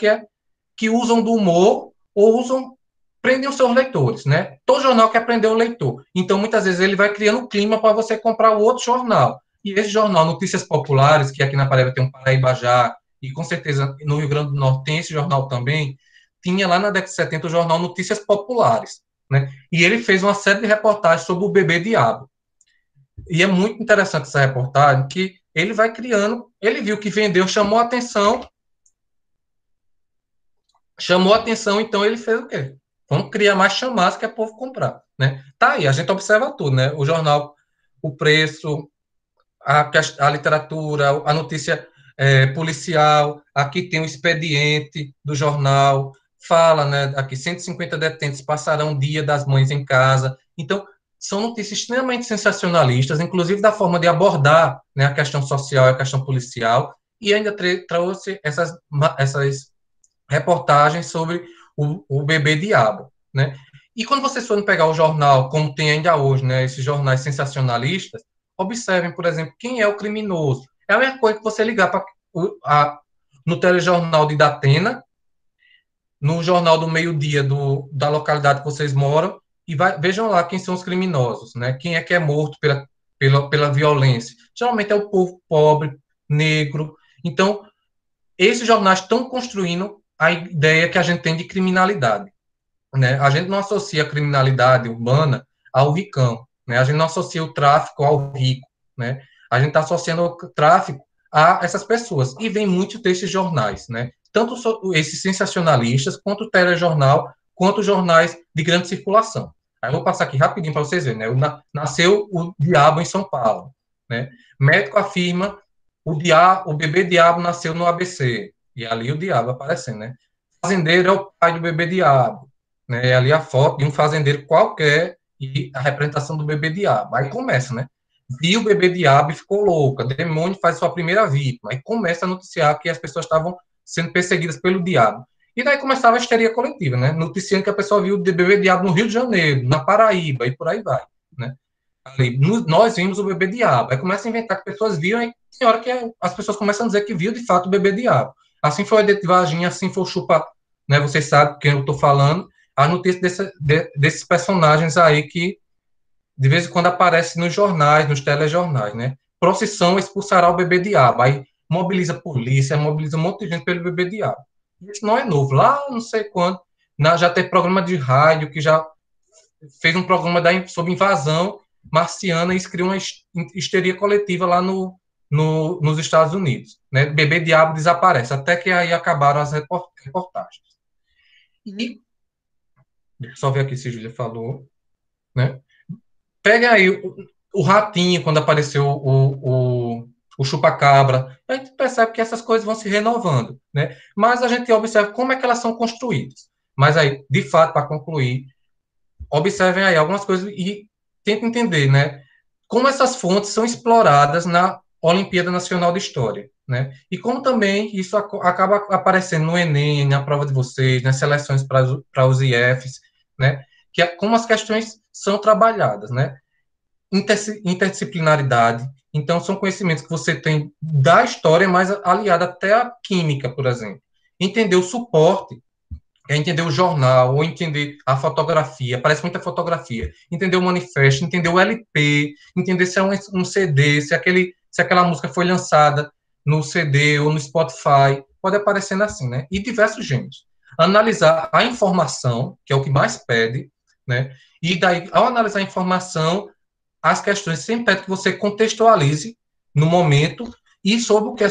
que usam do humor ou prendem os seus leitores, né? Todo jornal quer prender o leitor. Então, muitas vezes, ele vai criando clima para você comprar o outro jornal. E esse jornal, Notícias Populares, que aqui na Paraíba tem um Paraíba Já, e com certeza no Rio Grande do Norte tem esse jornal também, tinha lá na década de 70 o jornal Notícias Populares, né? E ele fez uma série de reportagens sobre o bebê diabo. E é muito interessante essa reportagem, que ele vai criando, ele viu que vendeu, chamou atenção, então ele fez o quê? Vamos criar mais chamadas que é povo comprar, né? Tá aí, a gente observa tudo, né? O jornal, o preço, a literatura, a notícia policial, aqui tem o expediente do jornal, fala, né, aqui 150 detentos passarão o dia das mães em casa. Então, são notícias extremamente sensacionalistas, inclusive da forma de abordar, né, a questão social e a questão policial, e ainda trouxe essas reportagens sobre o bebê diabo, né? E quando vocês forem pegar o jornal, como tem ainda hoje, né, esses jornais sensacionalistas, observem, por exemplo, quem é o criminoso. É a mesma coisa que você ligar no telejornal de Datena, no jornal do meio-dia da localidade que vocês moram, e vejam lá quem são os criminosos, né? Quem é que é morto pela violência. Geralmente é o povo pobre, negro. Então, esses jornais estão construindo a ideia que a gente tem de criminalidade, né? A gente não associa a criminalidade urbana ao ricão, né? A gente não associa o tráfico ao rico, né? A gente está associando o tráfico a essas pessoas. E vem muito desses jornais, né? Tanto esses sensacionalistas, quanto o telejornal, quanto os jornais de grande circulação. Aí eu vou passar aqui rapidinho para vocês verem, né? Nasceu o diabo em São Paulo, né? Médico afirma o bebê diabo nasceu no ABC. E ali o diabo aparecendo, né? Fazendeiro é o pai do bebê diabo, né? Ali a foto de um fazendeiro qualquer e a representação do bebê diabo. Aí começa, né? Viu o bebê diabo e ficou louca. Demônio faz sua primeira vítima. Aí começa a noticiar que as pessoas estavam sendo perseguidas pelo diabo. E daí começava a histeria coletiva, né? Noticiando que a pessoa viu o bebê diabo no Rio de Janeiro, na Paraíba, e por aí vai, né? Ali, nós vimos o bebê diabo. Aí começa a inventar que pessoas viram, e tem hora que as pessoas começam a dizer que viu de fato o bebê diabo. Assim foi o Edith Varginha, assim foi o Chupa, né? Vocês sabem quem eu estou falando. A notícia desses personagens aí que de vez em quando aparece nos jornais, nos telejornais, né? Procissão expulsará o bebê diabo. Aí mobiliza a polícia, mobiliza um monte de gente pelo bebê diabo. Isso não é novo. Lá, não sei quando, já tem programa de rádio que já fez um programa sobre invasão marciana e criou uma histeria coletiva lá nos Estados Unidos. Né? Bebê diabo desaparece, até que aí acabaram as reportagens. E, deixa eu só ver aqui se a Júlia falou, né? Pega aí o ratinho, quando apareceu o chupacabra, a gente percebe que essas coisas vão se renovando, né? Mas a gente observa como é que elas são construídas. Mas aí, de fato, para concluir, observem aí algumas coisas e tentem entender, né? Como essas fontes são exploradas na Olimpíada Nacional de História, né? E como também isso acaba aparecendo no Enem, na prova de vocês, nas seleções para os IFs, né? Que é como as questões são trabalhadas, né? Interdisciplinaridade. Então, são conhecimentos que você tem da história, mas aliado até à química, por exemplo. Entender o suporte, é entender o jornal, ou entender a fotografia, parece muita fotografia. Entender o manifesto, entender o LP, entender se é um CD, se aquela música foi lançada no CD ou no Spotify, pode aparecendo assim, né? E diversos gêneros. Analisar a informação, que é o que mais pede, né? E daí, ao analisar a informação, as questões sempre pedem que você contextualize no momento e sobre o que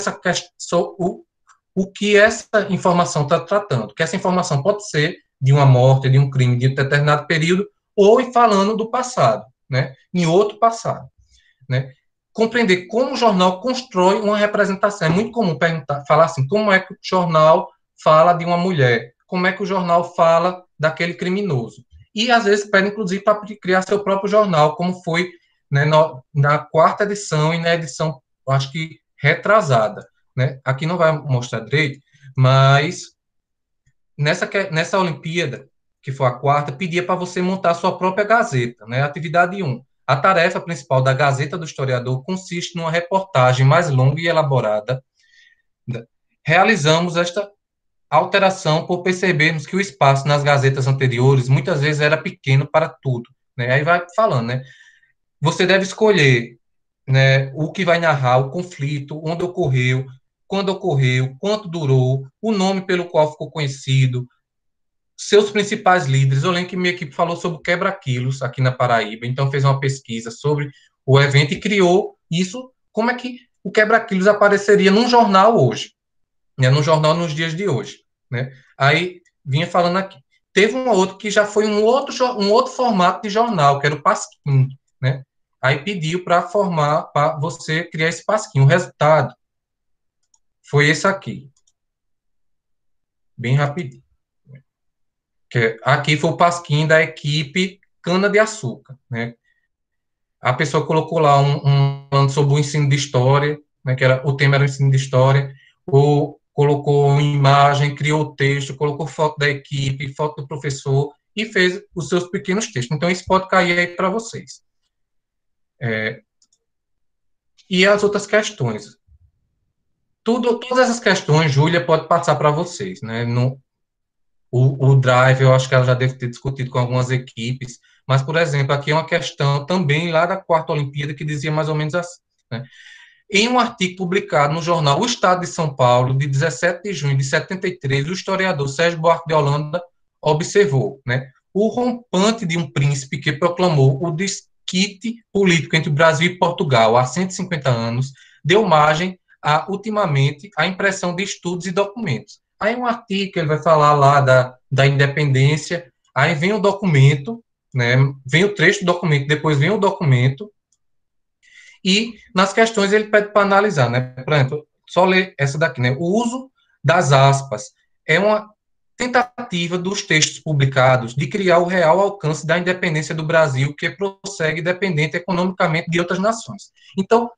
essa informação está tratando. Que essa informação pode ser de uma morte, de um crime de um determinado período, ou falando do passado, né? Em outro passado, né? Compreender como o jornal constrói uma representação. É muito comum falar assim, como é que o jornal fala de uma mulher? Como é que o jornal fala daquele criminoso? E, às vezes, pedem, inclusive, para criar seu próprio jornal, como foi, né, na quarta edição e na edição, acho que, retrasada. Né? Aqui não vai mostrar direito, mas nessa Olimpíada, que foi a quarta, pedia para você montar a sua própria Gazeta. Né? Atividade 1. A tarefa principal da Gazeta do Historiador consiste numa reportagem mais longa e elaborada. Realizamos esta alteração por percebermos que o espaço nas gazetas anteriores muitas vezes era pequeno para tudo. Né? Aí vai falando, né? Você deve escolher, né, o que vai narrar o conflito, onde ocorreu, quando ocorreu, quanto durou, o nome pelo qual ficou conhecido, seus principais líderes. Eu lembro que minha equipe falou sobre o quebra-quilos aqui na Paraíba, então fez uma pesquisa sobre o evento e criou isso, como é que o quebra-quilhos apareceria num jornal hoje, né, num jornal nos dias de hoje, né? Aí vinha falando aqui. Teve um outro que já foi um outro formato de jornal, que era o Pasquim, né? Aí pediu para você criar esse Pasquim. O resultado foi esse aqui, bem rapidinho. Aqui foi o Pasquim da equipe Cana-de-Açúcar, né? A pessoa colocou lá falando sobre o ensino de história, né, o tema era o ensino de história, ou colocou imagem, criou texto, colocou foto da equipe, foto do professor, e fez os seus pequenos textos. Então, isso pode cair aí para vocês. E as outras questões. Todas essas questões, Júlia, pode passar para vocês, né? O Drive, eu acho que ela já deve ter discutido com algumas equipes, mas, por exemplo, aqui é uma questão também lá da quarta Olimpíada que dizia mais ou menos assim, né? Em um artigo publicado no jornal O Estado de São Paulo, de 17 de junho de 73, o historiador Sérgio Buarque de Holanda observou, né, o rompante de um príncipe que proclamou o desquite político entre o Brasil e Portugal há 150 anos, deu margem ultimamente, à impressão de estudos e documentos. Aí um artigo ele vai falar lá da independência, aí vem o documento, né, vem o trecho do documento, depois vem o documento, e nas questões ele pede para analisar, né? Por exemplo, só ler essa daqui, né? O uso das aspas é uma tentativa dos textos publicados de criar o real alcance da independência do Brasil, que prossegue dependente economicamente de outras nações. Então,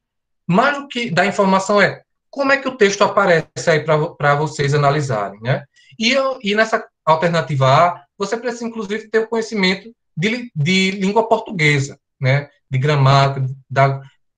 mais do que da informação é como é que o texto aparece aí para vocês analisarem, né? E nessa alternativa A, você precisa, inclusive, ter o conhecimento de língua portuguesa, né? De gramática,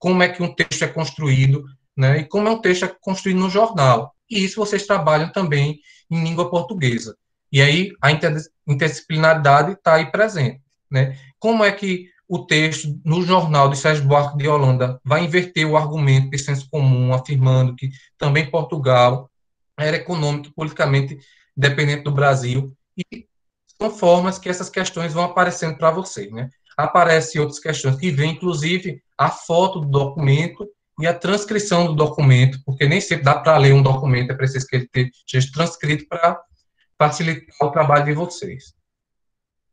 como é que um texto é construído, né? E como é um texto é construído no jornal. E isso vocês trabalham também em língua portuguesa. E aí a interdisciplinaridade está aí presente, né? Como é que o texto no jornal de Sérgio Buarque de Holanda vai inverter o argumento de senso comum, afirmando que também Portugal era econômico e politicamente dependente do Brasil, e são formas que essas questões vão aparecendo para vocês, né? Aparecem outras questões que vêm, inclusive, a foto do documento e a transcrição do documento, porque nem sempre dá para ler um documento, é preciso que ele seja transcrito para facilitar o trabalho de vocês,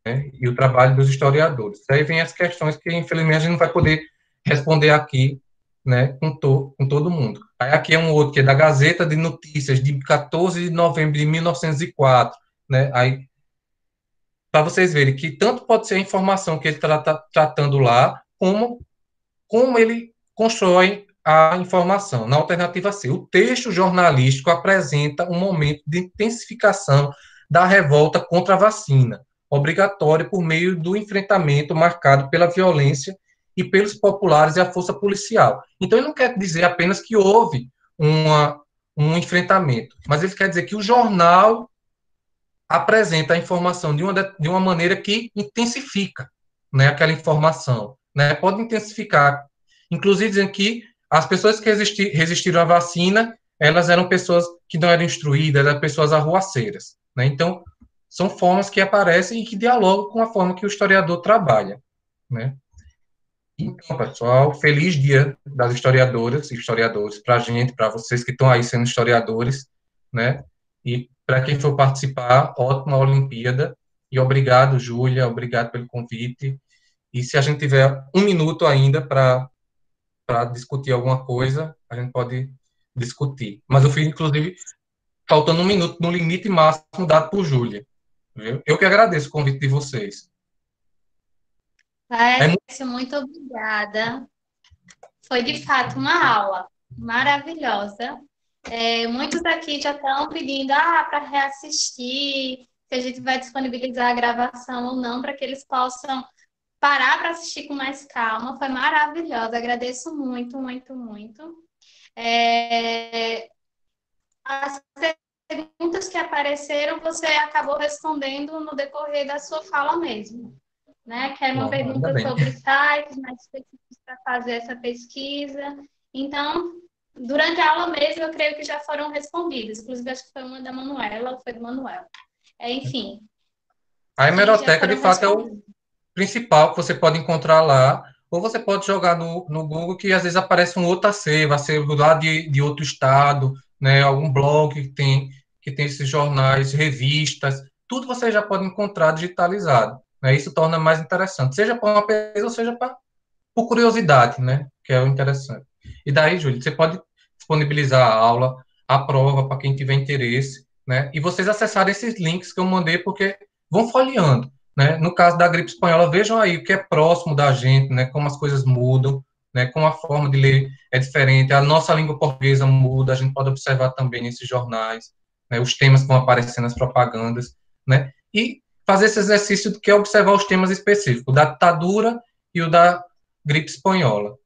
né? E o trabalho dos historiadores. Aí vem as questões que, infelizmente, a gente não vai poder responder aqui, né, com todo mundo. Aí aqui é um outro, que é da Gazeta de Notícias, de 14 de novembro de 1904, né? Aí para vocês verem que tanto pode ser a informação que ele está tratando lá, como ele constrói a informação. Na alternativa C, o texto jornalístico apresenta um momento de intensificação da revolta contra a vacina, obrigatória por meio do enfrentamento marcado pela violência e pelos populares e a força policial. Então, ele não quer dizer apenas que houve um enfrentamento, mas ele quer dizer que o jornal apresenta a informação de uma maneira que intensifica, né, aquela informação, né, pode intensificar, inclusive dizendo que as pessoas que resistiram à vacina, elas eram pessoas que não eram instruídas, eram pessoas arruaceiras, né, então são formas que aparecem e que dialogam com a forma que o historiador trabalha, né. Então, pessoal, feliz dia das historiadoras e historiadores para a gente, para vocês que estão aí sendo historiadores, né? E para quem for participar, ótima Olimpíada. E obrigado, Júlia, obrigado pelo convite. E se a gente tiver um minuto ainda para discutir alguma coisa, a gente pode discutir. Mas eu fiz, inclusive, faltando um minuto no limite máximo dado por Júlia. Viu? Eu que agradeço o convite de vocês. Laércio, muito obrigada. Foi de fato uma aula maravilhosa. Muitos aqui já estão pedindo para reassistir, se a gente vai disponibilizar a gravação ou não, para que eles possam parar para assistir com mais calma. Foi maravilhosa, agradeço muito, muito, muito. As perguntas que apareceram, você acabou respondendo no decorrer da sua fala mesmo, né? Que era uma pergunta sobre sites mais específicos para fazer essa pesquisa. Então, durante a aula mesmo, eu creio que já foram respondidas. Inclusive, acho que foi uma da Manuela, ou foi do Manuel. Enfim. A hemeroteca, de fato, é o principal que você pode encontrar lá, ou você pode jogar no Google, que às vezes aparece um outro acervo lá de outro estado, né, algum blog que tem esses jornais, revistas, tudo você já pode encontrar digitalizado, né, isso torna mais interessante, seja para uma pesquisa ou seja por curiosidade, né, que é o interessante. E daí, Júlio, você pode disponibilizar a aula, a prova para quem tiver interesse, né, e vocês acessarem esses links que eu mandei, porque vão folheando, né, no caso da gripe espanhola, vejam aí o que é próximo da gente, né, como as coisas mudam, né, como a forma de ler é diferente, a nossa língua portuguesa muda, a gente pode observar também nesses jornais, né, os temas que vão aparecendo nas propagandas, né, e fazer esse exercício de que é observar os temas específicos, o da ditadura e o da gripe espanhola.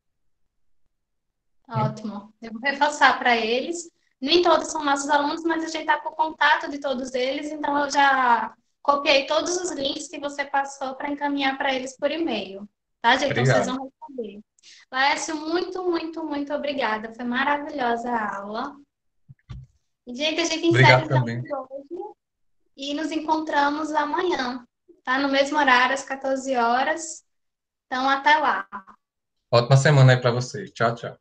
Ótimo. Eu vou reforçar para eles. Nem todos são nossos alunos, mas a gente está com o contato de todos eles, então eu já copiei todos os links que você passou para encaminhar para eles por e-mail. Tá, gente? Então vocês Obrigado. vão receber. Laércio, muito, muito, muito obrigada. Foi maravilhosa a aula. E, gente, a gente encerra Obrigado então também. hoje e nos encontramos amanhã, tá? No mesmo horário, às 14 horas. Então, até lá. Ótima semana aí para vocês. Tchau, tchau.